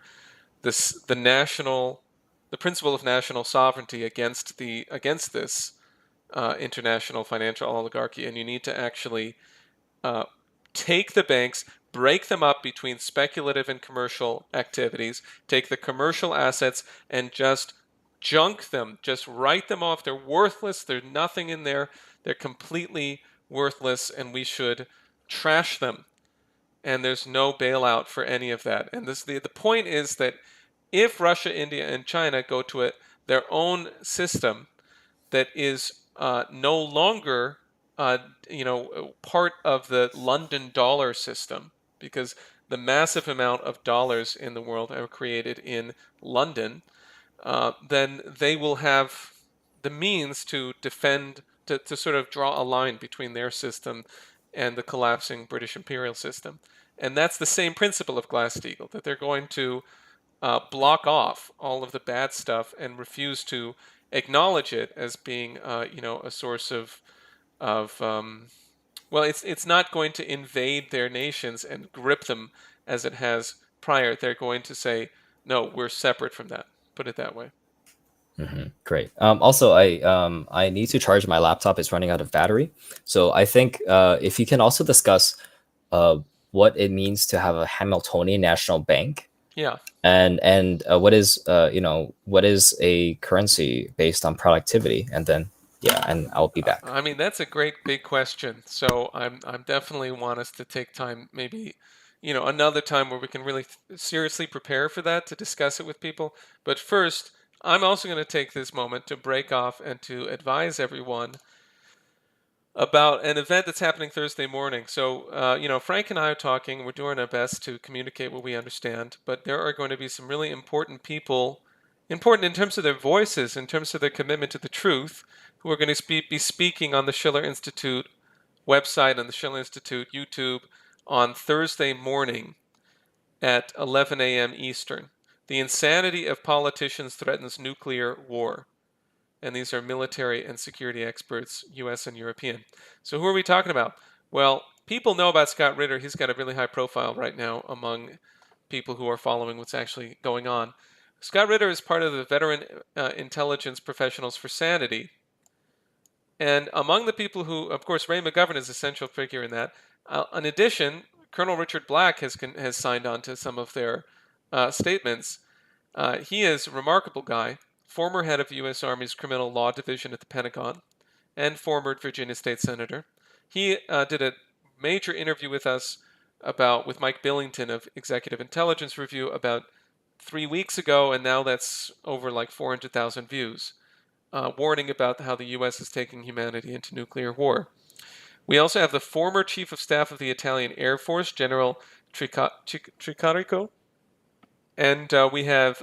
the principle of national sovereignty against this international financial oligarchy, and you need to actually uh, take the banks, break them up between speculative and commercial activities, take the commercial assets and just junk them, just write them off. They're worthless. There's nothing in there. They're completely worthless, and we should trash them. And there's no bailout for any of that. And the point is that if Russia, India, and China go to their own system that is no longer part of the London dollar system, because the massive amount of dollars in the world are created in London, then they will have the means to defend, to sort of draw a line between their system and the collapsing British imperial system. And that's the same principle of Glass-Steagall, that they're going to block off all of the bad stuff and refuse to acknowledge it as being, a source of well, it's not going to invade their nations and grip them as it has prior. They're going to say, no, we're separate from that. Put it that way. Great. Also, I need to charge my laptop. It's running out of battery. So I think if you can also discuss what it means to have a Hamiltonian national bank, Yeah. and what is what is a currency based on productivity, and then yeah, and I'll be back. I mean, that's a great big question. So I'm definitely want us to take time, maybe, another time where we can really seriously prepare for that to discuss it with people. But first, I'm also going to take this moment to break off and to advise everyone about an event that's happening Thursday morning. So, Frank and I are talking. We're doing our best to communicate what we understand, but there are going to be some really important people, important in terms of their voices, in terms of their commitment to the truth, who are going to be speaking on the Schiller Institute website, on the Schiller Institute YouTube, on Thursday morning at 11 a.m. Eastern. The insanity of politicians threatens nuclear war. And these are military and security experts, US and European. So who are we talking about? Well, people know about Scott Ritter. He's got a really high profile right now among people who are following what's actually going on. Scott Ritter is part of the Veteran Intelligence Professionals for Sanity. And among the people who, of course, Ray McGovern is a central figure in that. In addition, Colonel Richard Black has signed on to some of their statements. He is a remarkable guy, former head of the U.S. Army's Criminal Law Division at the Pentagon, and former Virginia State Senator. He did a major interview with us with Mike Billington of Executive Intelligence Review about 3 weeks ago, and now that's over like 400,000 views, warning about how the U.S. is taking humanity into nuclear war. We also have the former Chief of Staff of the Italian Air Force, General Tricarico, and we have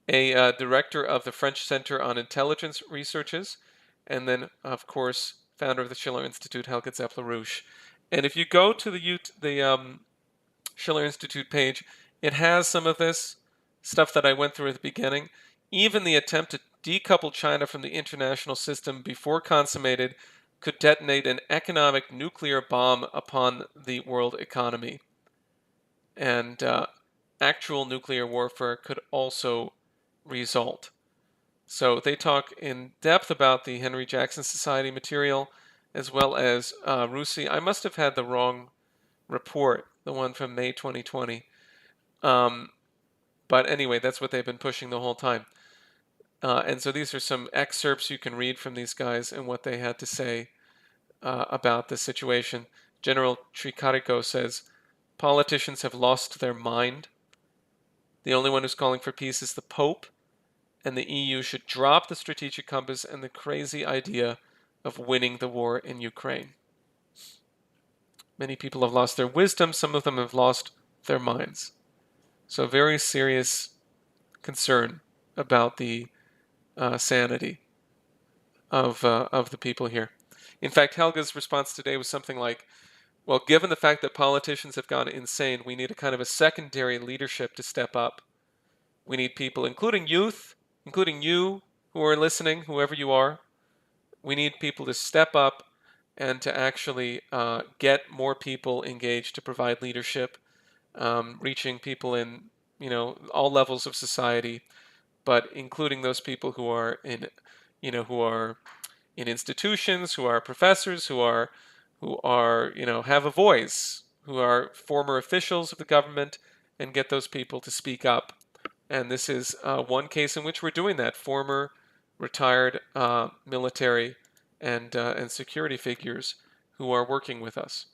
a director of the French Center on Intelligence Researches, and then, of course, founder of the Schiller Institute, Helga Zepp-LaRouche. And if you go to the Schiller Institute page, it has some of this stuff that I went through at the beginning. Even the attempt to decouple China from the international system before consummated could detonate an economic nuclear bomb upon the world economy. And actual nuclear warfare could also result. So they talk in depth about the Henry Jackson Society material, as well as RUSI. I must have had the wrong report, the one from May 2020. But anyway, that's what they've been pushing the whole time. And so these are some excerpts you can read from these guys and what they had to say about the situation. General Tricarico says, politicians have lost their mind. The only one who's calling for peace is the Pope, and the EU should drop the strategic compass and the crazy idea of winning the war in Ukraine. Many people have lost their wisdom. Some of them have lost their minds. So very serious concern about the sanity of the people here. In fact, Helga's response today was something like, well, given the fact that politicians have gone insane, we need a kind of a secondary leadership to step up. We need people, including youth, including you who are listening, whoever you are. We need people to step up and to actually get more people engaged to provide leadership, reaching people in all levels of society, but including those people who are in institutions, who are professors, who are have a voice, who are former officials of the government, and get those people to speak up. And this is one case in which we're doing that. Former retired military and security figures who are working with us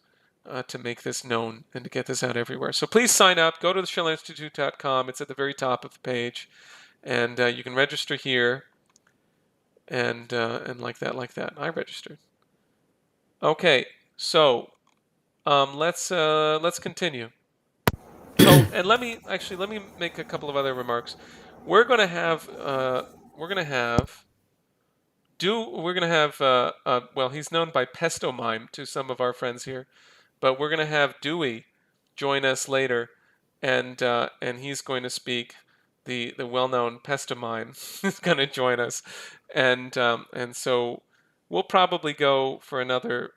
to make this known and to get this out everywhere. So please sign up. Go to the schillerinstitute.com. It's at the very top of the page, and you can register here. And like that. I registered. Okay, so let's continue. Oh, and let me make a couple of other remarks. We're gonna have well, he's known by Pestomime to some of our friends here, but we're gonna have Dewey join us later, and he's going to speak. The well-known Pestomime is going to join us, and so we'll probably go for another.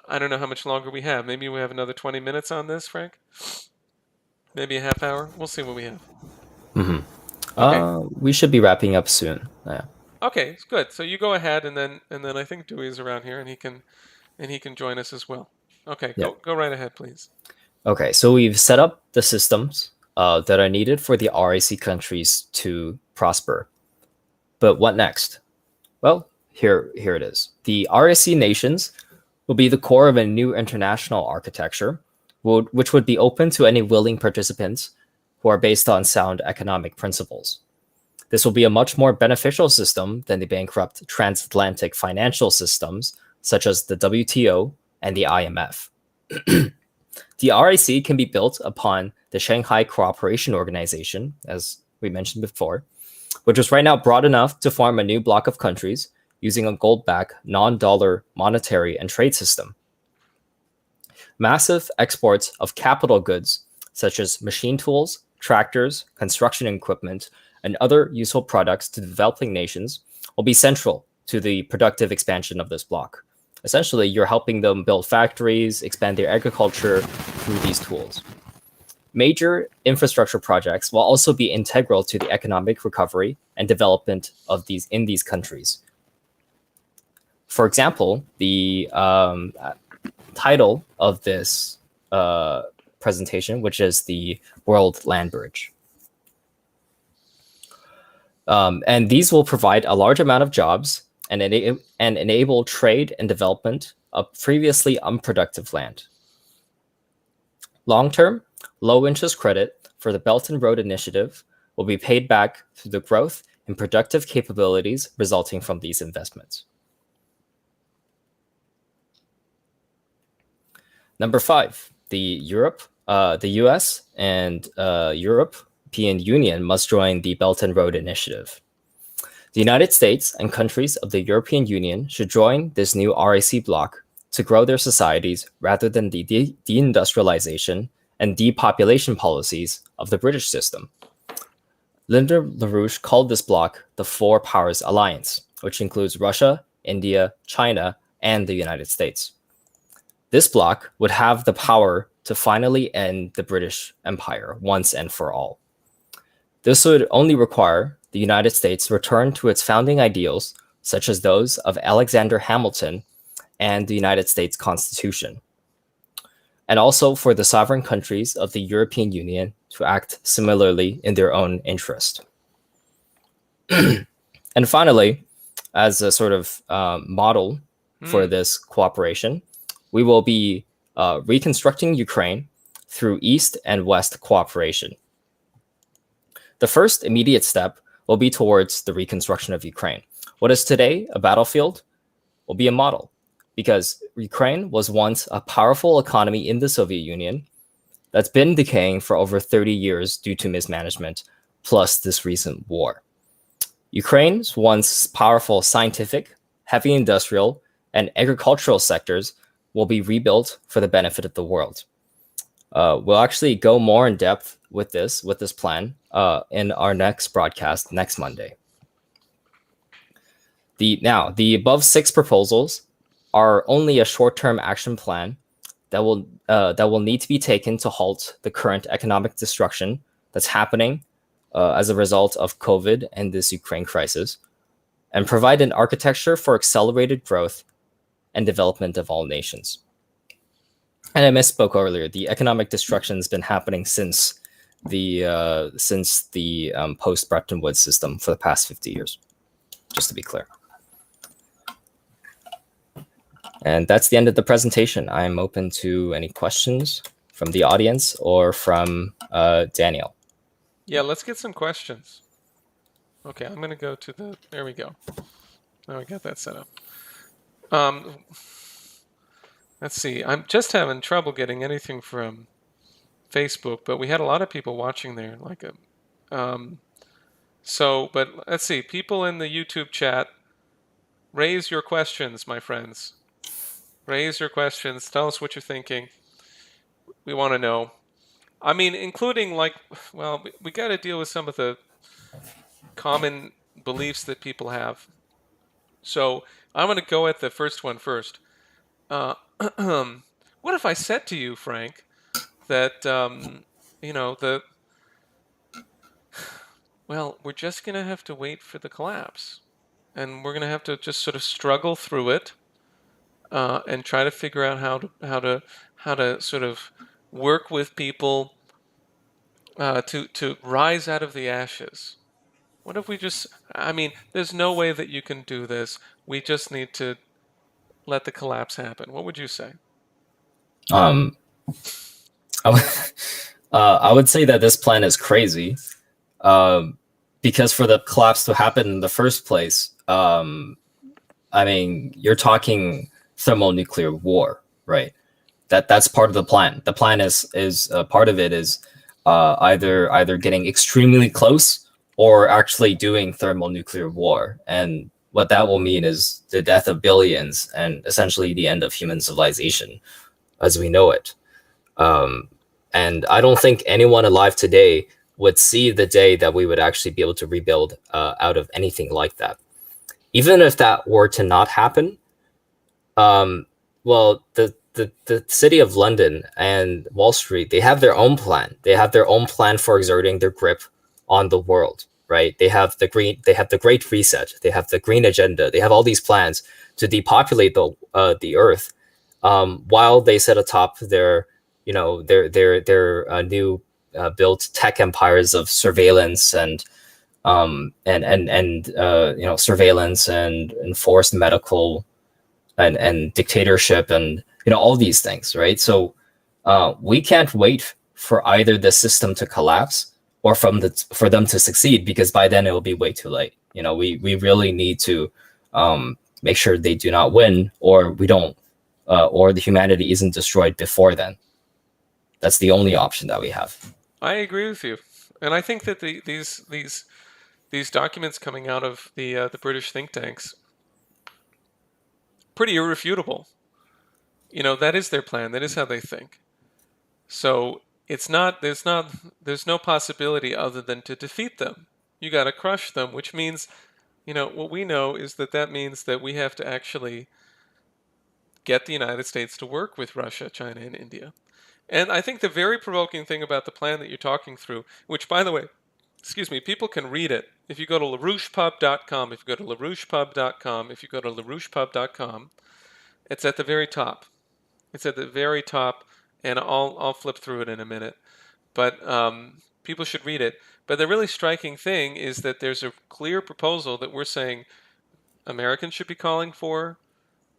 I don't know how much longer we have. Maybe we have another 20 minutes on this, Frank. Maybe a half hour. We'll see what we have. Okay. We should be wrapping up soon. Yeah. Okay, it's good. So you go ahead, and then I think Dewey is around here, and he can join us as well. Okay, Yeah. go right ahead, please. Okay, so we've set up the systems that are needed for the RAC countries to prosper. But what next? Well, here it is. The RAC nations will be the core of a new international architecture, which would be open to any willing participants who are based on sound economic principles. This will be a much more beneficial system than the bankrupt transatlantic financial systems, such as the WTO and the IMF. The RAC can be built upon the Shanghai Cooperation Organization, as we mentioned before, which is right now broad enough to form a new block of countries using a gold-backed, non-dollar monetary and trade system. Massive exports of capital goods, such as machine tools, tractors, construction equipment, and other useful products to developing nations, will be central to the productive expansion of this bloc. Essentially, you're helping them build factories, expand their agriculture through these tools. Major infrastructure projects will also be integral to the economic recovery and development of in these countries. For example, the title of this presentation, which is the World Land Bridge. And these will provide a large amount of jobs and enable trade and development of previously unproductive land. Long-term, low-interest credit for the Belt and Road Initiative will be paid back through the growth in productive capabilities resulting from these investments. Number 5, the US and European Union must join the Belt and Road Initiative. The United States and countries of the European Union should join this new RAC bloc to grow their societies rather than the deindustrialization and depopulation policies of the British system. Lyndon LaRouche called this bloc the Four Powers Alliance, which includes Russia, India, China, and the United States. This bloc would have the power to finally end the British Empire once and for all. This would only require the United States return to its founding ideals, such as those of Alexander Hamilton and the United States Constitution, and also for the sovereign countries of the European Union to act similarly in their own interest. And finally, as a sort of model for this cooperation, we will be reconstructing Ukraine through East and West cooperation. The first immediate step will be towards the reconstruction of Ukraine. What is today a battlefield will be a model, because Ukraine was once a powerful economy in the Soviet Union that's been decaying for over 30 years due to mismanagement, plus this recent war. Ukraine's once powerful scientific, heavy industrial, and agricultural sectors will be rebuilt for the benefit of the world. We'll actually go more in depth with this plan in our next broadcast next Monday. The above 6 proposals are only a short-term action plan that will need to be taken to halt the current economic destruction that's happening as a result of COVID and this Ukraine crisis, and provide an architecture for accelerated growth and development of all nations. And I misspoke earlier. The economic destruction has been happening since the post-Bretton Woods system for the past 50 years, just to be clear. And that's the end of the presentation. I'm open to any questions from the audience or from Daniel. Yeah, let's get some questions. Okay, I'm going to go to there we go. Now we got that set up. Let's see. I'm just having trouble getting anything from Facebook, but we had a lot of people watching there. But let's see. People in the YouTube chat, raise your questions, my friends. Raise your questions. Tell us what you're thinking. We want to know. I mean, including we got to deal with some of the common beliefs that people have. So I'm going to go at the first one first. What if I said to you, Frank, that we're just going to have to wait for the collapse, and we're going to have to just sort of struggle through it, and try to figure out how to sort of work with people to rise out of the ashes. What if we just? I mean, there's no way that you can do this. We just need to let the collapse happen. What would you say? I would say that this plan is crazy, because for the collapse to happen in the first place, I mean, you're talking thermonuclear war, right? That's part of the plan. The plan is part of it is either getting extremely close or actually doing thermonuclear war. And what that will mean is the death of billions and essentially the end of human civilization as we know it. And I don't think anyone alive today would see the day that we would actually be able to rebuild out of anything like that. Even if that were to not happen, the city of London and Wall Street, they have their own plan. They have their own plan for exerting their grip on the world, right? They have the Great Reset. They have the Green Agenda. They have all these plans to depopulate the Earth, while they sit atop their new built tech empires of surveillance and surveillance and enforced medical and dictatorship and all these things, right? So we can't wait for either the system to collapse or for them to succeed, because by then it will be way too late. We really need to make sure they do not win, or we don't, or the humanity isn't destroyed before then. That's the only option that we have. I agree with you, and I think that these documents coming out of the British think tanks, pretty irrefutable. That is their plan. That is how they think. So there's no possibility other than to defeat them. You got to crush them, which means, what we know is that means that we have to actually get the United States to work with Russia, China, and India. And I think the very provoking thing about the plan that you're talking through, which, by the way, people can read it. If you go to LaRouchePub.com, if you go to LaRouchePub.com, it's at the very top. It's at the very top, and I'll flip through it in a minute. But people should read it. But the really striking thing is that there's a clear proposal that we're saying Americans should be calling for,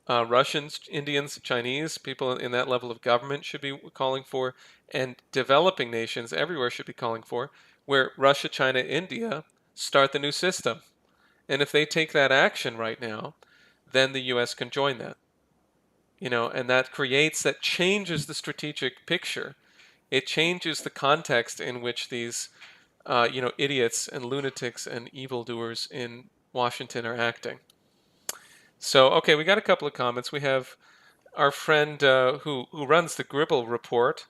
Russians, Indians, Chinese, people in that level of government should be calling for, and developing nations everywhere should be calling for, where Russia, China, India start the new system. And if they take that action right now, then the US can join that. And that changes the strategic picture. It changes the context in which these, idiots and lunatics and evildoers in Washington are acting. So, okay, we got a couple of comments. We have our friend who runs the Gribble Report,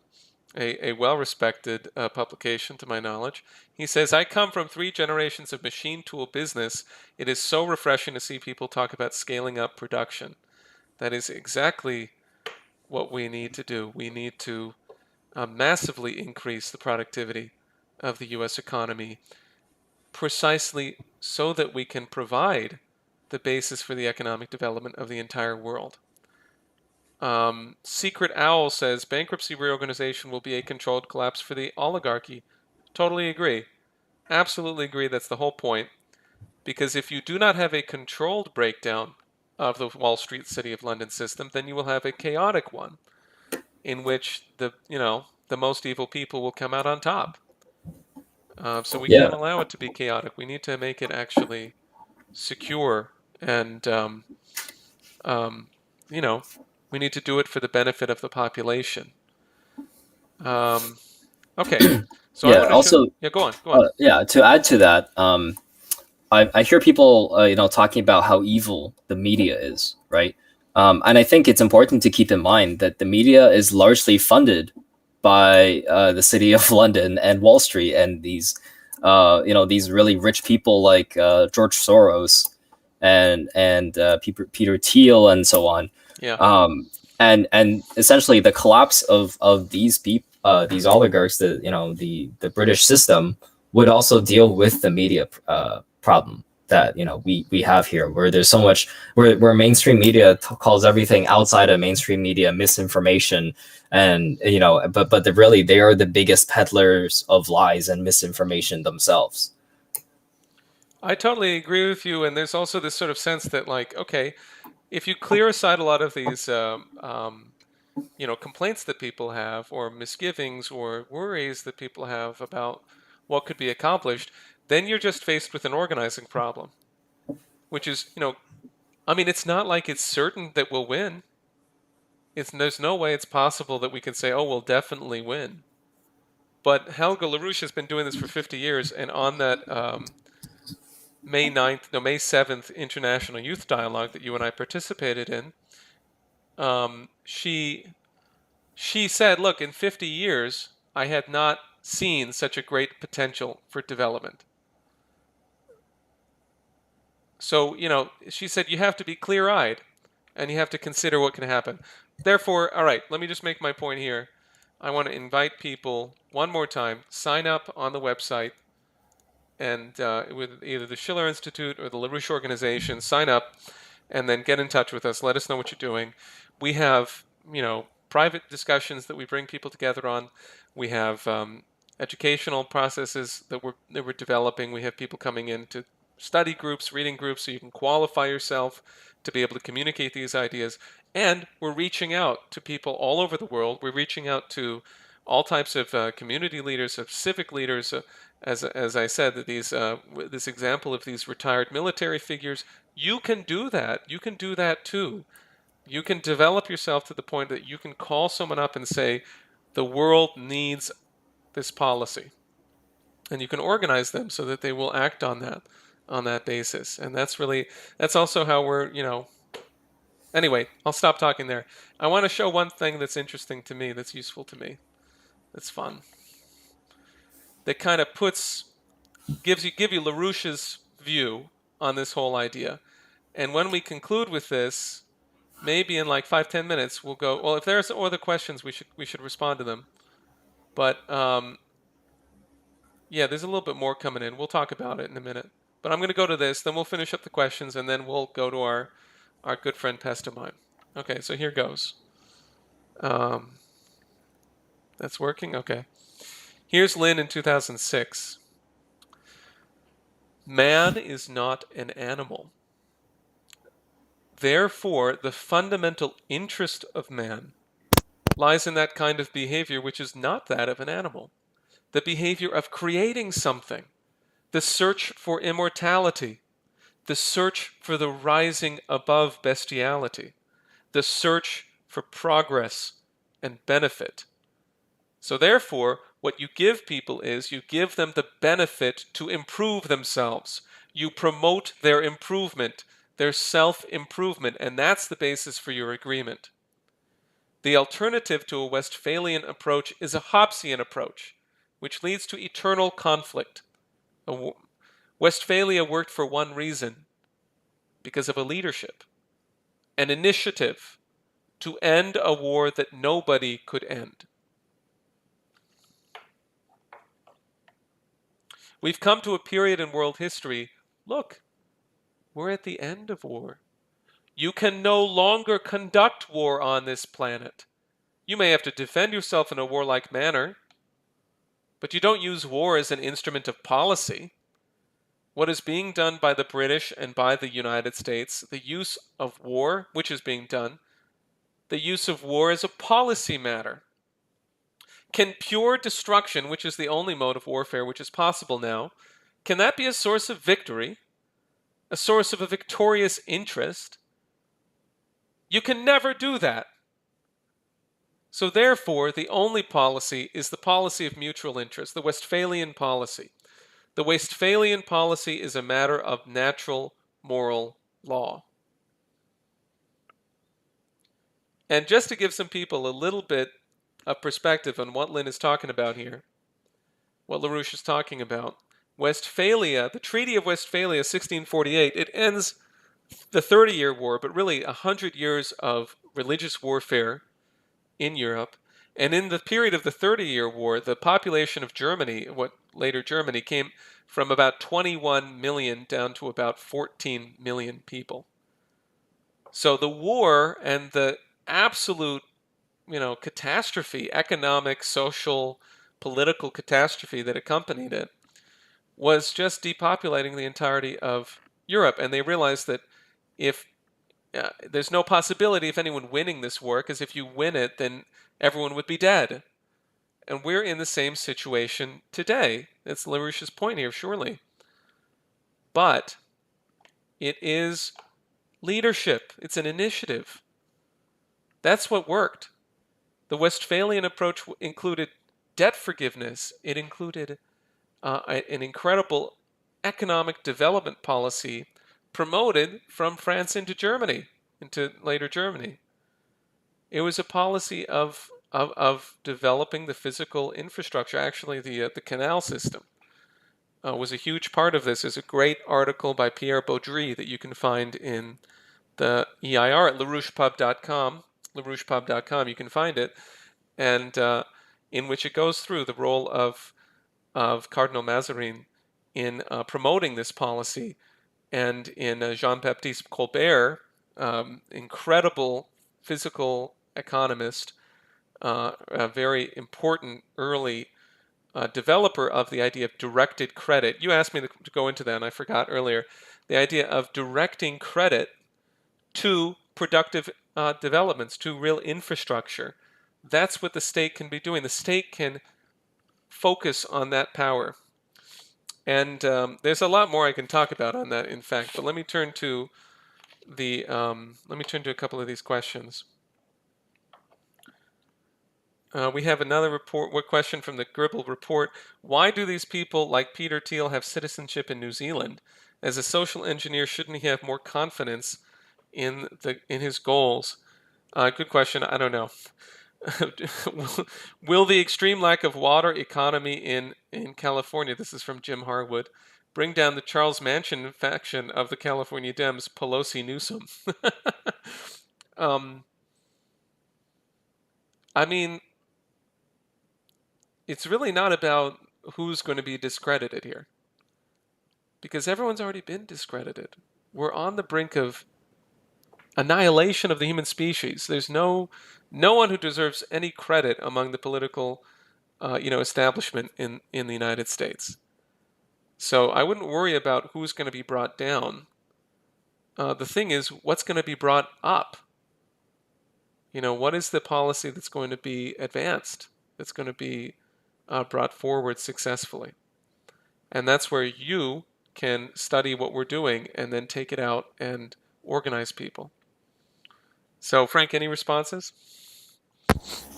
a well-respected publication to my knowledge. He says, I come from 3 generations of machine tool business. It is so refreshing to see people talk about scaling up production. That is exactly what we need to do. We need to massively increase the productivity of the U.S. economy precisely so that we can provide the basis for the economic development of the entire world. Secret Owl says bankruptcy reorganization will be a controlled collapse for the oligarchy. Totally agree. Absolutely agree. That's the whole point. Because if you do not have a controlled breakdown of the Wall Street City of London system, then you will have a chaotic one in which the most evil people will come out on top. So we Yeah. can't allow it to be chaotic. We need to make it actually secure, and we need to do it for the benefit of the population. Okay, so I Yeah. want to show. Also, Yeah, go on, go on. yeah. To add to that, I hear people, talking about how evil the media is, right? And I think it's important to keep in mind that the media is largely funded by the city of London and Wall Street and these really rich people like George Soros and Peter Thiel and so on. Yeah, And essentially the collapse of these people, these oligarchs, the British system would also deal with the media problem that we have here, where there's so much where mainstream media calls everything outside of mainstream media misinformation, and but really they are the biggest peddlers of lies and misinformation themselves. I totally agree with you. And there's also this sort of sense that, like, okay, if you clear aside a lot of these, complaints that people have, or misgivings, or worries that people have about what could be accomplished, then you're just faced with an organizing problem, which is, I mean, it's not like it's certain that we'll win. There's no way it's possible that we can say, oh, we'll definitely win. But Helga LaRouche has been doing this for 50 years, and on that May 7th International Youth Dialogue that you and I participated in, she said, look, in 50 years, I had not seen such a great potential for development. So, she said you have to be clear-eyed and you have to consider what can happen. Therefore, all right, let me just make my point here. I want to invite people one more time, sign up on the website, and with either the Schiller Institute or the LaRouche Organization, sign up and then get in touch with us. Let us know what you're doing. We have, private discussions that we bring people together on. We have educational processes that we're developing. We have people coming in to study groups, reading groups, so you can qualify yourself to be able to communicate these ideas. And we're reaching out to people all over the world. We're reaching out to all types of community leaders, of civic leaders. As I said, that this example of these retired military figures, you can do that. You can do that too. You can develop yourself to the point that you can call someone up and say, the world needs this policy. And you can organize them so that they will act on that basis. And that's also how we're, anyway, I'll stop talking there. I want to show one thing that's interesting to me, that's useful to me, that's fun, that kind of give you LaRouche's view on this whole idea. And when we conclude with this, maybe in like 5-10 minutes, we'll go, well, if there's other questions, we should respond to them. But yeah, there's a little bit more coming in. We'll talk about it in a minute. But I'm going to go to this, then we'll finish up the questions, and then we'll go to our good friend Pestamine. Okay, so here goes. That's working? Okay. Here's Lynn in 2006. Man is not an animal. Therefore, the fundamental interest of man lies in that kind of behavior which is not that of an animal. The behavior of creating something, the search for immortality, the search for the rising above bestiality, the search for progress and benefit. So therefore, what you give people is you give them the benefit to improve themselves. You promote their improvement, their self-improvement, and that's the basis for your agreement. The alternative to a Westphalian approach is a Hobbesian approach, which leads to eternal conflict. Westphalia worked for one reason, because of a leadership, an initiative to end a war that nobody could end. We've come to a period in world history. Look, we're at the end of war. You can no longer conduct war on this planet. You may have to defend yourself in a warlike manner, but you don't use war as an instrument of policy. What is being done by the British and by the United States, the use of war, which is being done, the use of war is a policy matter. Can pure destruction, which is the only mode of warfare which is possible now, can that be a source of victory, a source of a victorious interest? You can never do that. So therefore, the only policy is the policy of mutual interest, the Westphalian policy. The Westphalian policy is a matter of natural moral law. And just to give some people a little bit of perspective on what Lynn is talking about here, what LaRouche is talking about, Westphalia, the Treaty of Westphalia, 1648, it ends the 30-Year War, but really 100 years of religious warfare in Europe. And in the period of the 30-Year War, the population of Germany, what later Germany, came from about 21 million down to about 14 million people. So the war and the absolute, catastrophe, economic, social, political catastrophe that accompanied it was just depopulating the entirety of Europe. And they realized that if there's no possibility of anyone winning this war, because if you win it, then everyone would be dead. And we're in the same situation today. That's LaRouche's point here, surely. But it is leadership. It's an initiative. That's what worked. The Westphalian approach included debt forgiveness. It included an incredible economic development policy promoted from France into Germany, into later Germany. It was a policy of developing the physical infrastructure. Actually, the canal system was a huge part of this. There's a great article by Pierre Baudry that you can find in the EIR at LaRouchePub.com. LaRouchePub.com, you can find it, and in which it goes through the role of Cardinal Mazarin in promoting this policy, and in Jean-Baptiste Colbert, incredible physical economist, a very important early developer of the idea of directed credit. You asked me to go into that, and I forgot earlier. The idea of directing credit to productive developments, to real infrastructure. That's what the state can be doing. The state can focus on that power. And there's a lot more I can talk about on that, in fact. But let me turn to a couple of these questions. We have another question from the Gribble report. Why do these people like Peter Thiel have citizenship in New Zealand? As a social engineer, shouldn't he have more confidence in his goals? Good question. I don't know. Will the extreme lack of water economy in California, this is from Jim Harwood, bring down the Charles Manchin faction of the California Dems, Pelosi Newsom? I mean, it's really not about who's going to be discredited here, because everyone's already been discredited. We're on the brink of annihilation of the human species. There's no one who deserves any credit among the political establishment in the United States. So I wouldn't worry about who's going to be brought down. The thing is, what's going to be brought up? What is the policy that's going to be advanced, that's going to be brought forward successfully? And that's where you can study what we're doing and then take it out and organize people. So, Frank, any responses?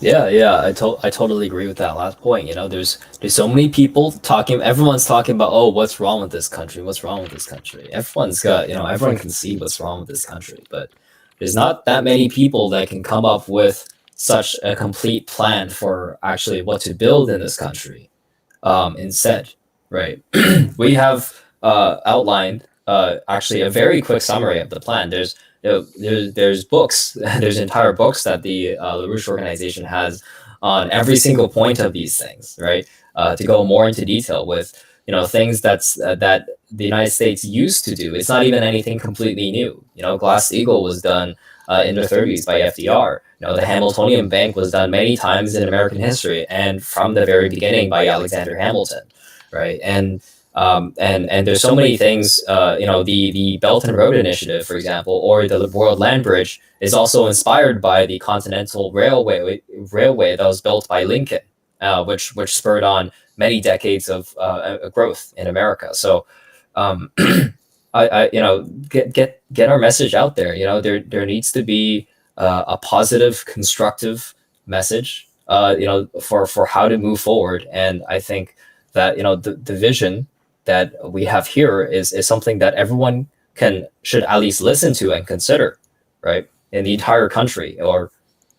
Yeah. I totally agree with that last point. You know, there's so many people talking. Everyone's talking about, oh, what's wrong with this country? What's wrong with this country? Everyone's got, you know, everyone can see what's wrong with this country, but there's not that many people that can come up with such a complete plan for actually what to build in this country. Instead, right? We have outlined actually a very quick summary of the plan. There's books, there's entire books that the LaRouche organization has on every single point of these things, right? To go more into detail with, you know, things that the United States used to do. It's not even anything completely new. You know, Glass Steagall was done in the 30s by FDR. You know, the Hamiltonian Bank was done many times in American history, and from the very beginning by Alexander Hamilton, right? And there's so many things. You know, the Belt and Road Initiative, for example, or the World Land Bridge is also inspired by the Continental Railway that was built by Lincoln, which spurred on many decades of growth in America. So, um, you know, get our message out there. You know, there needs to be a positive, constructive message. You know, for how to move forward, and I think that, you know, the vision that we have here is something that everyone can should at least listen to and consider, right? In the entire country or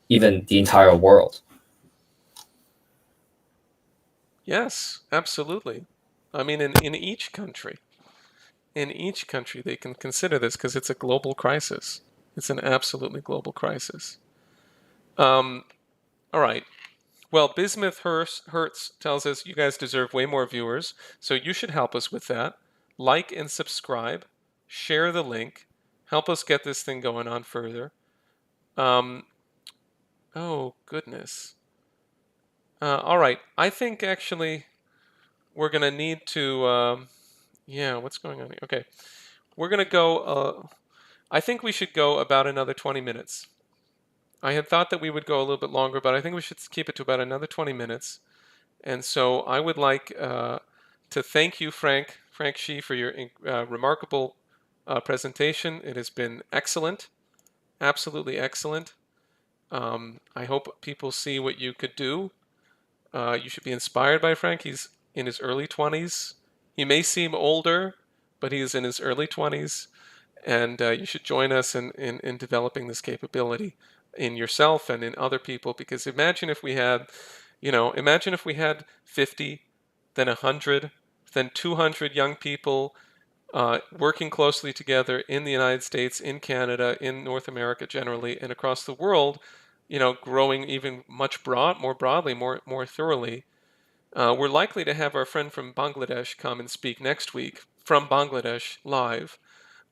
even the entire world. Yes, absolutely. I mean, in each country, they can consider this because it's a global crisis. It's an absolutely global crisis. Um, all right. Well, Bismuth Hertz tells us you guys deserve way more viewers, so you should help us with that. Like and subscribe, share the link, help us get this thing going on further. Um, oh, goodness. All right. I think actually we're going to need to. Yeah, what's going on here? Okay. We're going to go. I think we should go about another 20 minutes. I had thought that we would go a little bit longer, but I think we should keep it to about another 20 minutes. And so I would like to thank you, Frank Shi, for your remarkable presentation. It has been excellent, absolutely excellent. I hope people see what you could do. You should be inspired by Frank. He's in his early 20s. He may seem older, but he is in his early 20s. And you should join us in developing this capability in yourself and in other people. Because imagine if we had, imagine if we had 50, then 100, then 200 young people working closely together in the United States, in Canada, in North America generally, and across the world, growing even more broadly, more thoroughly. We're likely to have our friend from Bangladesh come and speak next week from Bangladesh live.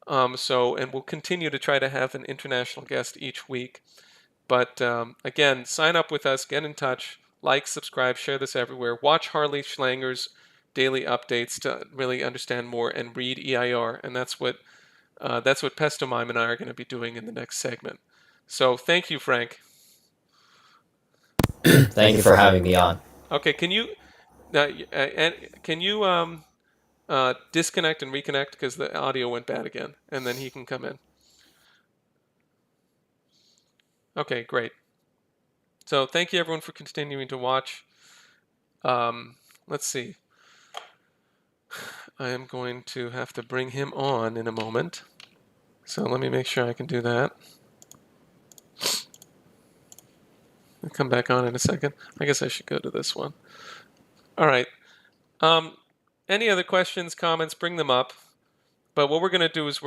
And we'll continue to try to have an international guest each week. But again, sign up with us, get in touch, like, subscribe, share this everywhere. Watch Harley Schlanger's daily updates to really understand more and read EIR. And that's what Pestomime and I are going to be doing in the next segment. So thank you, Frank. Thank you for having me on. Okay, can you disconnect and reconnect because the audio went bad again, and then he can come in. Okay, great. So thank you everyone for continuing to watch. Let's see. I am going to have to bring him on in a moment. So let me make sure I can do that. I'll come back on in a second. I guess I should go to this one. All right. Any other questions, comments, bring them up. But what we're going to do is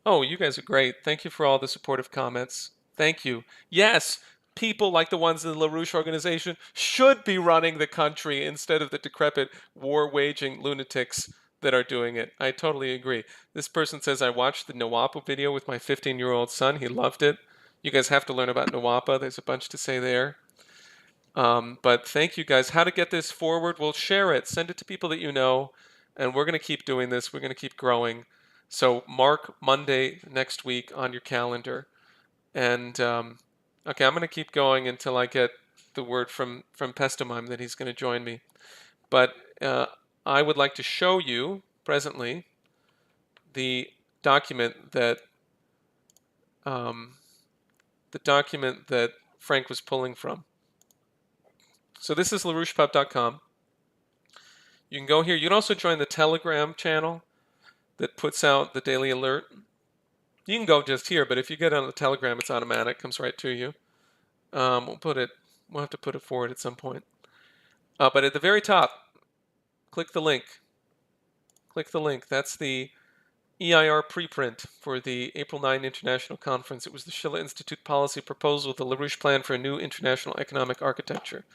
oh, you guys are great. Thank you for all the supportive comments. Thank you. Yes, people like the ones in the LaRouche Organization should be running the country instead of the decrepit, war-waging lunatics that are doing it. I totally agree. This person says, I watched the Nawapa video with my 15-year-old son. He loved it. You guys have to learn about Nawapa. There's a bunch to say there. But thank you guys. How to get this forward? Well, share it. Send it to people that you know. And we're going to keep doing this. We're going to keep growing. So mark Monday next week on your calendar. And okay, I'm going to keep going until I get the word from Pestomime that he's going to join me. But I would like to show you presently the document that Frank was pulling from. So this is LaRouchePub.com. You can go here. You can also join the Telegram channel that puts out the daily alert. You can go just here, but if you get on the Telegram, it's automatic. Comes right to you. We'll have to put it forward at some point. But at the very top, click the link. Click the link. That's the EIR preprint for the April 9 International Conference. It was the Schiller Institute policy proposal, the LaRouche plan for a new international economic architecture.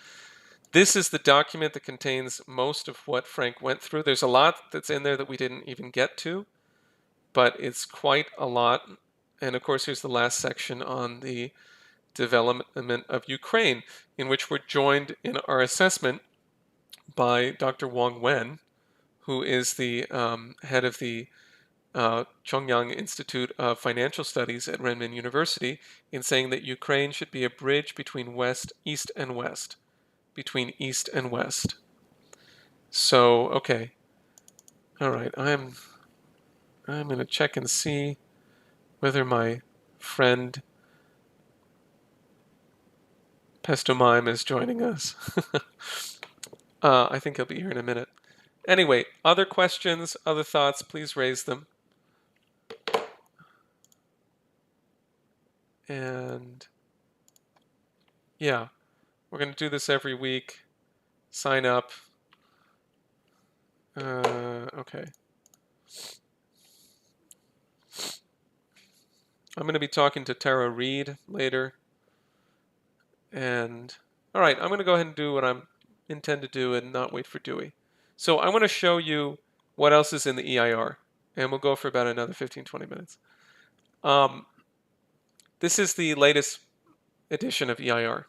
This is the document that contains most of what Frank went through. There's a lot that's in there that we didn't even get to, but it's quite a lot. And of course, here's the last section on the development of Ukraine, in which we're joined in our assessment by Dr. Wang Wen, who is the head of the Chongyang Institute of Financial Studies at Renmin University, in saying that Ukraine should be a bridge between East and West. Between East and West. So, okay. All right, I'm going to check and see whether my friend Pestomime is joining us. I think he'll be here in a minute. Anyway, other questions, other thoughts, please raise them. And yeah, we're going to do this every week. Sign up. Okay. I'm going to be talking to Tara Reid later. And all right, I'm going to go ahead and do what I intend to do and not wait for Dewey. So I want to show you what else is in the EIR. And we'll go for about another 15-20 minutes. This is the latest edition of EIR.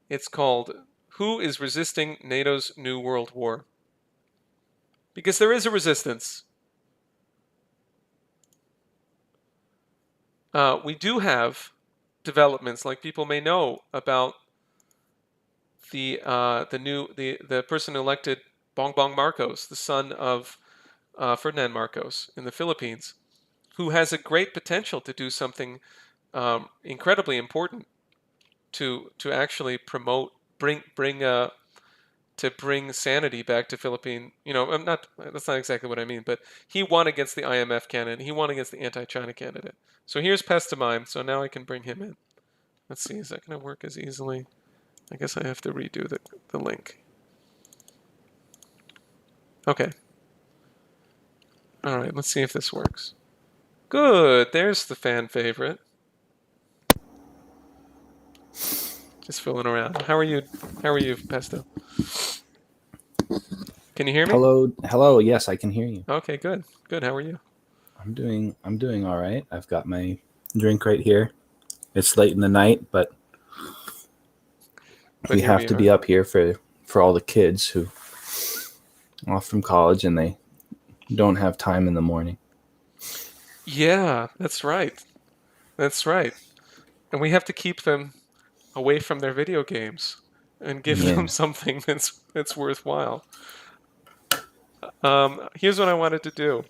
It's called Who is Resisting NATO's New World War? Because there is a resistance. We do have developments, like people may know about the person elected, Bongbong Marcos, the son of Ferdinand Marcos in the Philippines, who has a great potential to do something incredibly important to actually promote, bring sanity back to Philippine. That's not exactly what I mean, but he won against the IMF candidate. He won against the anti-China candidate. So here's Pestamime. So now I can bring him in. Let's see, is that going to work as easily? I guess I have to redo the link. Okay. All right, let's see if this works. Good, there's the fan favorite. Just fooling around. How are you, Pesto? Can you hear me? Hello. Yes, I can hear you. Okay, good. How are you? I'm doing all right. I've got my drink right here. It's late in the night, but we have to be up here for all the kids who are off from college and they don't have time in the morning. Yeah, that's right. And we have to keep them away from their video games and give them something that's worthwhile. Here's what I wanted to do.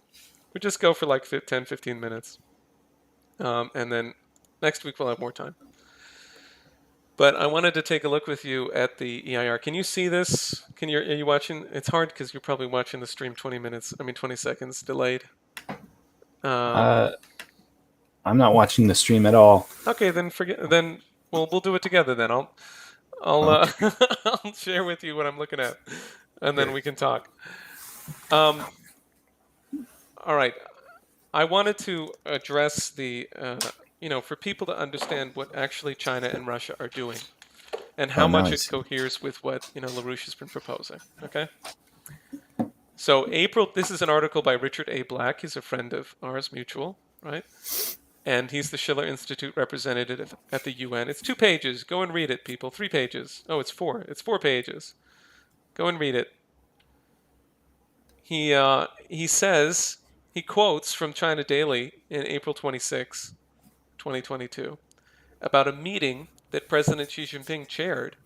We just go for like 10-15 minutes. And then next week we'll have more time. But I wanted to take a look with you at the EIR. Can you see this? Are you watching? It's hard because you're probably watching the stream 20 seconds delayed. I'm not watching the stream at all. Okay, then we'll do it together then. I'll I'll share with you what I'm looking at, and then we can talk. All right. I wanted to address the for people to understand what actually China and Russia are doing, and how much it coheres with what LaRouche has been proposing. Okay. So this is an article by Richard A. Black. He's a friend of ours, mutual, right? And he's the Schiller Institute representative at the UN. It's 2 pages. Go and read it, people. 3 pages. Oh, it's 4. It's 4 pages. Go and read it. He says, he quotes from China Daily in April 26, 2022, about a meeting that President Xi Jinping chaired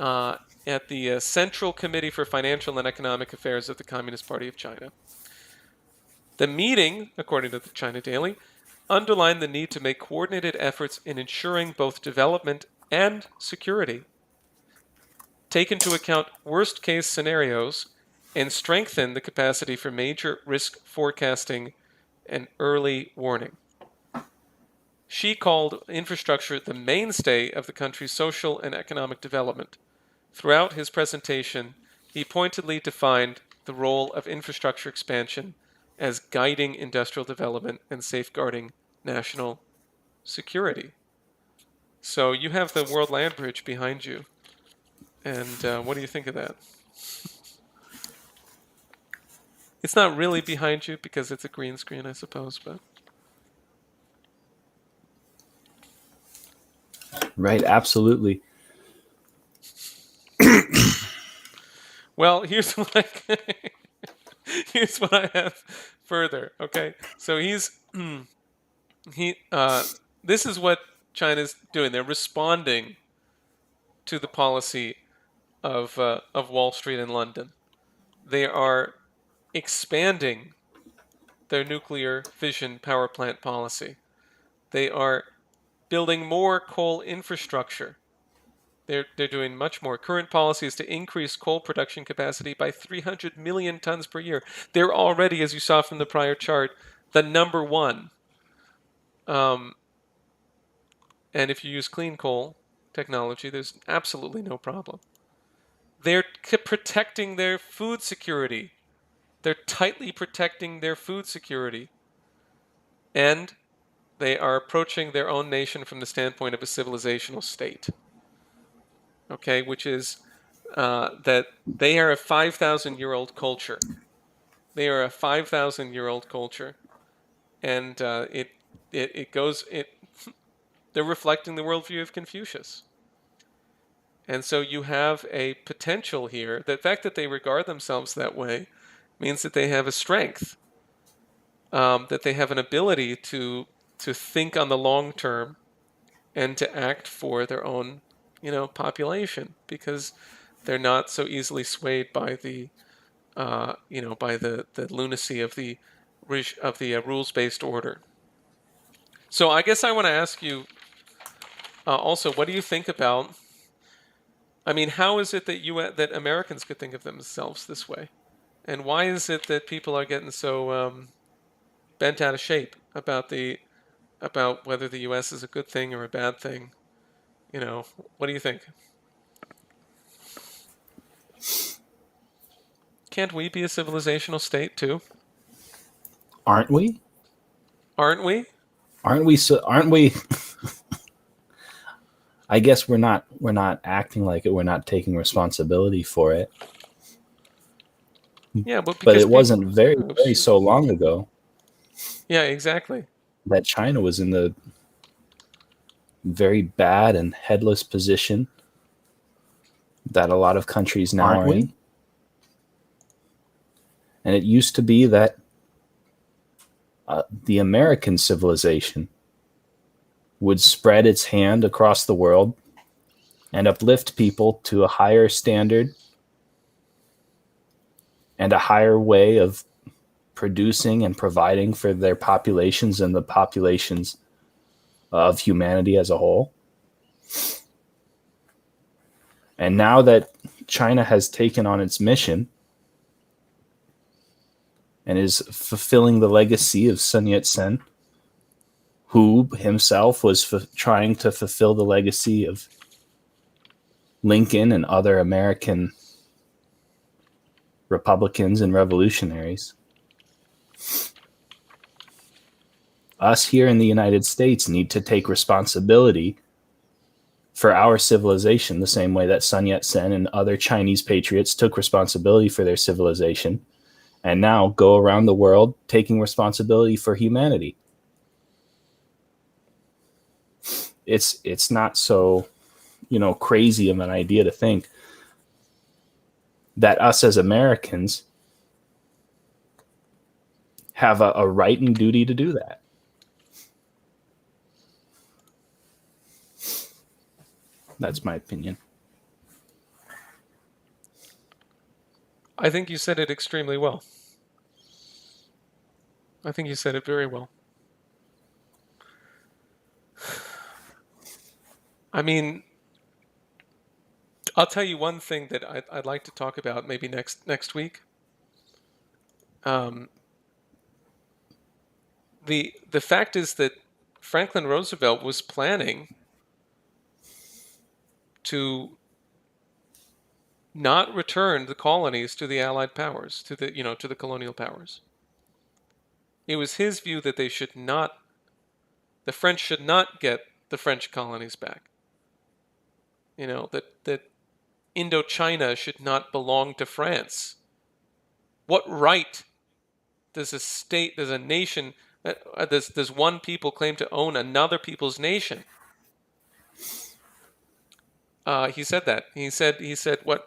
at the Central Committee for Financial and Economic Affairs of the Communist Party of China. The meeting, according to the China Daily, underlined the need to make coordinated efforts in ensuring both development and security, take into account worst-case scenarios, and strengthen the capacity for major risk forecasting and early warning. Xi called infrastructure the mainstay of the country's social and economic development. Throughout his presentation, he pointedly defined the role of infrastructure expansion as guiding industrial development and safeguarding national security. So you have the World Land Bridge behind you. And what do you think of that? It's not really behind you because it's a green screen, I suppose, but... Right, absolutely. Well, here's what I have further. Okay, so this is what China's doing. They're responding to the policy of Wall Street and London. They are expanding their nuclear fission power plant policy. They are building more coal infrastructure. They're doing much more. Current policy is to increase coal production capacity by 300 million tons per year. They're already, as you saw from the prior chart, the number one. And if you use clean coal technology, there's absolutely no problem. They're protecting their food security. They're tightly protecting their food security. And they are approaching their own nation from the standpoint of a civilizational state. Okay, which is that they are a 5,000-year-old culture. They are a 5,000-year-old culture, and they're reflecting the worldview of Confucius. And so you have a potential here. The fact that they regard themselves that way means that they have a strength, that they have an ability to think on the long term and to act for their own, population, because they're not so easily swayed by the, by the lunacy of the rules-based order. So I guess I want to ask you also, what do you think about? I mean, how is it that that Americans could think of themselves this way, and why is it that people are getting so bent out of shape about whether the U.S. is a good thing or a bad thing? What do you think? Can't we be a civilizational state too? Aren't we? Aren't we? Aren't we? Aren't we? I guess we're not acting like it. We're not taking responsibility for it. Yeah, but it wasn't very so long ago. Yeah, exactly. That China was in the very bad and headless position that a lot of countries now are in. And it used to be that the American civilization would spread its hand across the world and uplift people to a higher standard and a higher way of producing and providing for their populations and the populations of humanity as a whole. And now that China has taken on its mission and is fulfilling the legacy of Sun Yat-sen, who himself was trying to fulfill the legacy of Lincoln and other American Republicans and revolutionaries. Us here in the United States need to take responsibility for our civilization the same way that Sun Yat-sen and other Chinese patriots took responsibility for their civilization, and now go around the world taking responsibility for humanity. It's not so, crazy of an idea to think that us as Americans have a right and duty to do that. That's my opinion. I think you said it extremely well. I think you said it very well. I mean, I'll tell you one thing that I'd like to talk about maybe next week. The fact is that Franklin Roosevelt was planning to not return the colonies to the Allied powers, to the colonial powers. It was his view that the French should not get the French colonies back. That Indochina should not belong to France. What right does a nation, does one people claim to own another people's nation? He said that. He said what?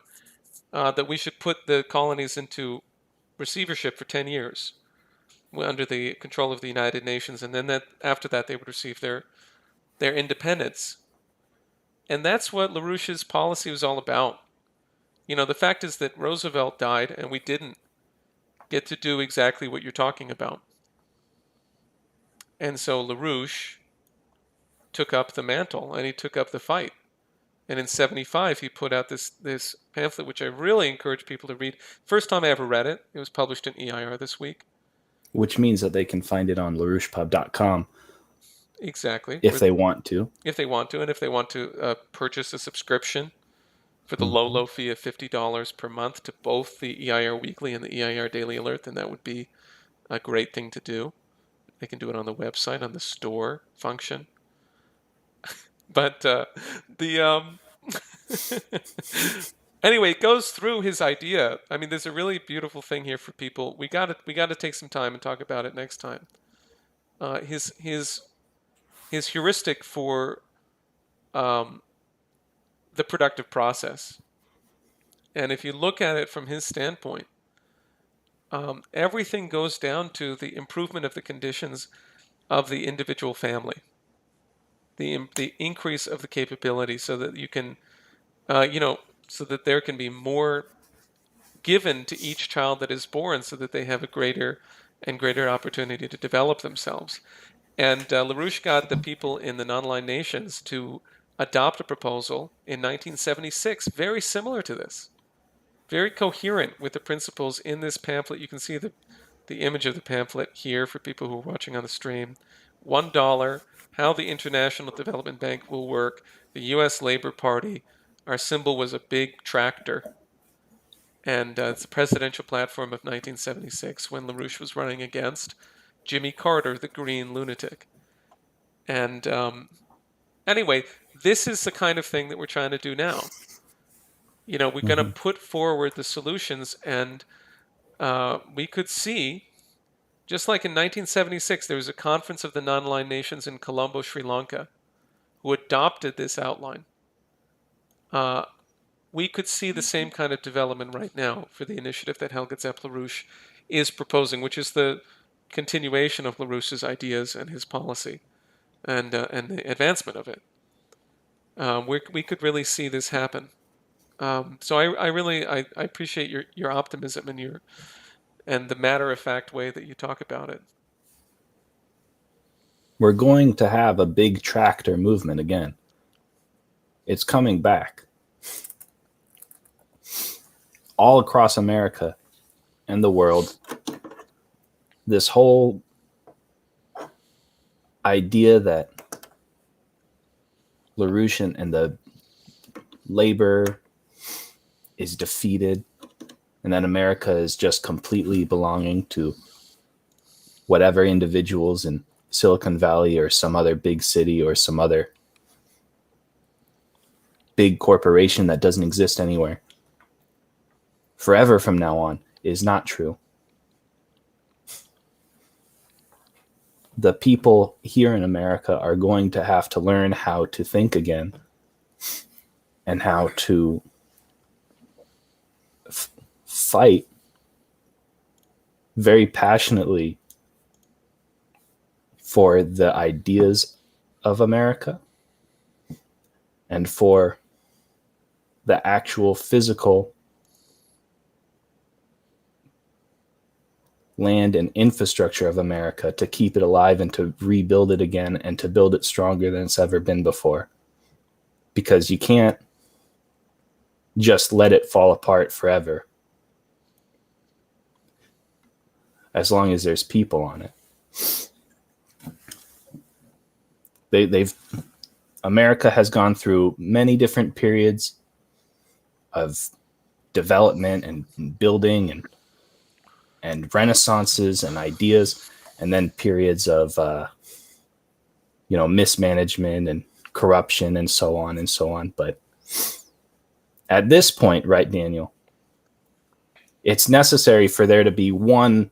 That we should put the colonies into receivership for 10 years under the control of the United Nations, and then after that they would receive their independence. And that's what LaRouche's policy was all about. The fact is that Roosevelt died, and we didn't get to do exactly what you're talking about. And so LaRouche took up the mantle, and he took up the fight. And in 1975, he put out this pamphlet, which I really encourage people to read. First time I ever read it. It was published in EIR this week. Which means that they can find it on LaRouchePub.com. Exactly. If they want to. If they want to, and if they want to purchase a subscription for the low fee of $50 per month to both the EIR Weekly and the EIR Daily Alert, then that would be a great thing to do. They can do it on the website, on the store function. But anyway, it goes through his idea. I mean, there's a really beautiful thing here for people. We got to take some time and talk about it next time. His heuristic for the productive process. And if you look at it from his standpoint, everything goes down to the improvement of the conditions of the individual family, the increase of the capability, so that you can, so that there can be more given to each child that is born, so that they have a greater and greater opportunity to develop themselves. And LaRouche got the people in the non-aligned nations to adopt a proposal in 1976, very similar to this, very coherent with the principles in this pamphlet. You can see the image of the pamphlet here for people who are watching on the stream. $1, how the International Development Bank will work, the U.S. Labor Party. Our symbol was a big tractor. And it's the presidential platform of 1976 when LaRouche was running against Jimmy Carter, the green lunatic. And anyway, this is the kind of thing that we're trying to do now. We're going to put forward the solutions, and we could see, just like in 1976, there was a conference of the non-aligned nations in Colombo, Sri Lanka, who adopted this outline. We could see the same kind of development right now for the initiative that Helga Zepp-LaRouche is proposing, which is the continuation of LaRouche's ideas and his policy, and the advancement of it. We could really see this happen. So I really appreciate your optimism and the matter-of-fact way that you talk about it. We're going to have a big tractor movement again. It's coming back. All across America and the world, this whole idea that LaRouche and the labor is defeated, and that America is just completely belonging to whatever individuals in Silicon Valley or some other big city or some other big corporation that doesn't exist anywhere forever from now on is not true. The people here in America are going to have to learn how to think again and how to fight very passionately for the ideas of America and for the actual physical land and infrastructure of America to keep it alive and to rebuild it again and to build it stronger than it's ever been before. Because you can't just let it fall apart forever as long as there's people on it. America has gone through many different periods of development and building and renaissances and ideas, and then periods of mismanagement and corruption and so on and so on. But at this point, right, Daniel, it's necessary for there to be one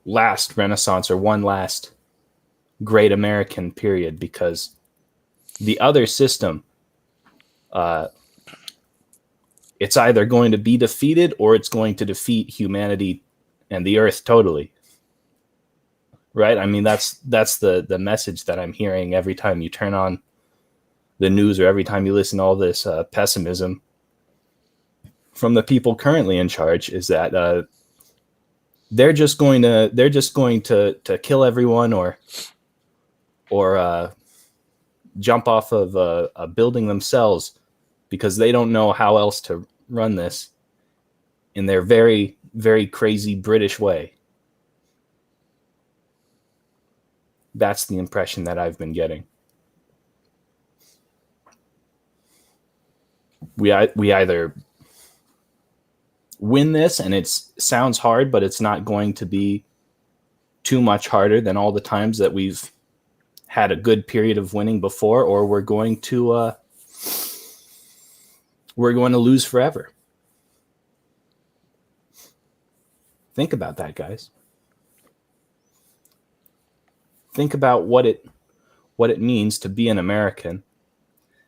last renaissance or one last great American period, because the other system, it's either going to be defeated or it's going to defeat humanity and the earth totally. Right? I mean, that's the message that I'm hearing every time you turn on the news or every time you listen to all this pessimism from the people currently in charge, is that they're just going to kill everyone or jump off of a building themselves, because they don't know how else to run this in their very, very crazy British way. That's the impression that I've been getting. We either win this, and it sounds hard, but it's not going to be too much harder than all the times that we've had a good period of winning before, or we're going to lose forever. Think about that, guys. Think about what it means to be an American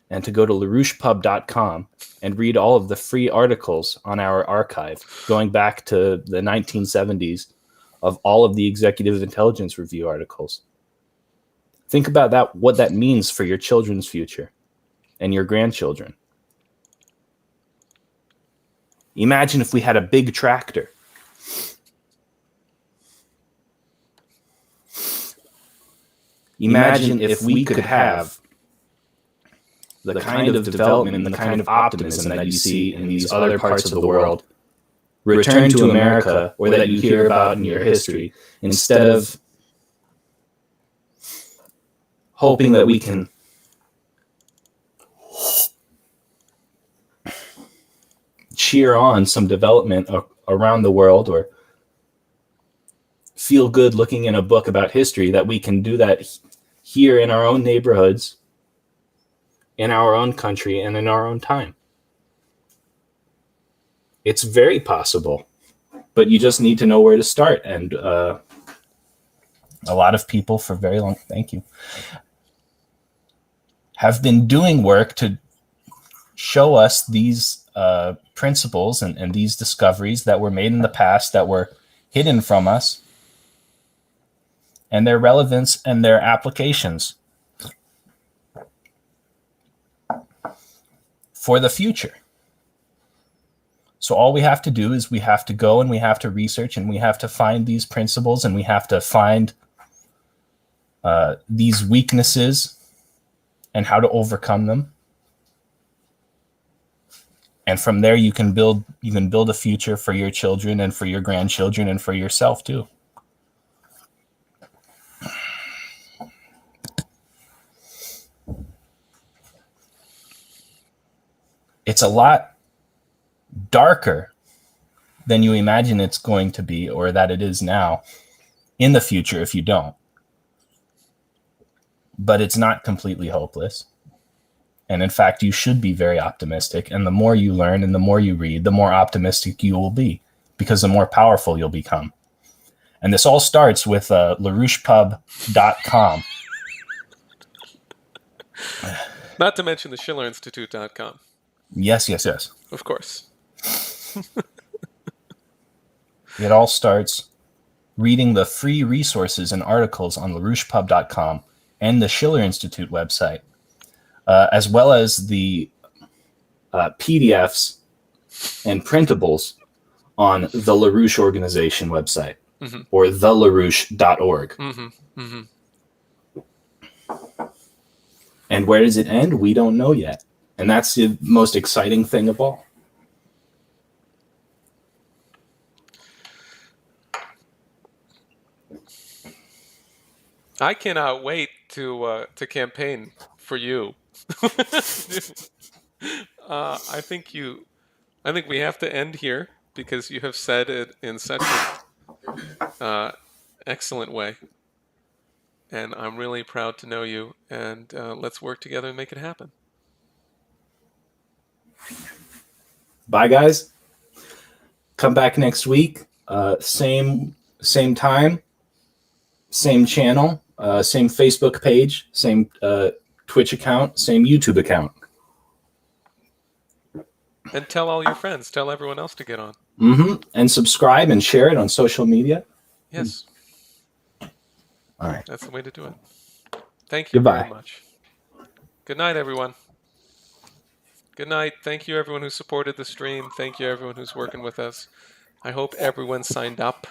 and to go to LaRouchePub.com and read all of the free articles on our archive going back to the 1970s of all of the Executive Intelligence Review articles. Think about that, what that means for your children's future and your grandchildren. Imagine if we had a big tractor. Imagine if we could have the kind of development and the kind of optimism that you see in these other parts of the world return to America, or that you hear about in your history, instead of hoping that we can cheer on some development around the world, or feel good looking in a book about history, that we can do that here in our own neighborhoods, in our own country, and in our own time. It's very possible, but you just need to know where to start. And a lot of people for very long, thank you, have been doing work to show us these principles and these discoveries that were made in the past, that were hidden from us, and their relevance and their applications for the future. So all we have to do is we have to go and we have to research and we have to find these principles, and we have to find these weaknesses and how to overcome them. And from there, you can build a future for your children and for your grandchildren and for yourself too. It's a lot darker than you imagine it's going to be, or that it is now, in the future if you don't. But it's not completely hopeless. And in fact, you should be very optimistic. And the more you learn and the more you read, the more optimistic you will be, because the more powerful you'll become. And this all starts with LaRouchePub.com. Not to mention the SchillerInstitute.com. Yes. Of course. It all starts reading the free resources and articles on LaRouchePub.com and the Schiller Institute website, as well as the PDFs and printables on the LaRouche Organization website Mhm. or thelarouche.org. Mhm. Mhm. And where does it end? We don't know yet. And that's the most exciting thing of all. I cannot wait to campaign for you. I think we have to end here because you have said it in such an excellent way, and I'm really proud to know you. And let's work together and make it happen. Bye, guys. Come back next week. Same time, same channel, same Facebook page, same Twitch account, same YouTube account. And tell all your friends. Tell everyone else to get on. And subscribe and share it on social media. Yes. All right. That's the way to do it. Thank you Goodbye. very much. Good night, everyone. Good night. Thank you, everyone who supported the stream. Thank you, everyone who's working with us. I hope everyone signed up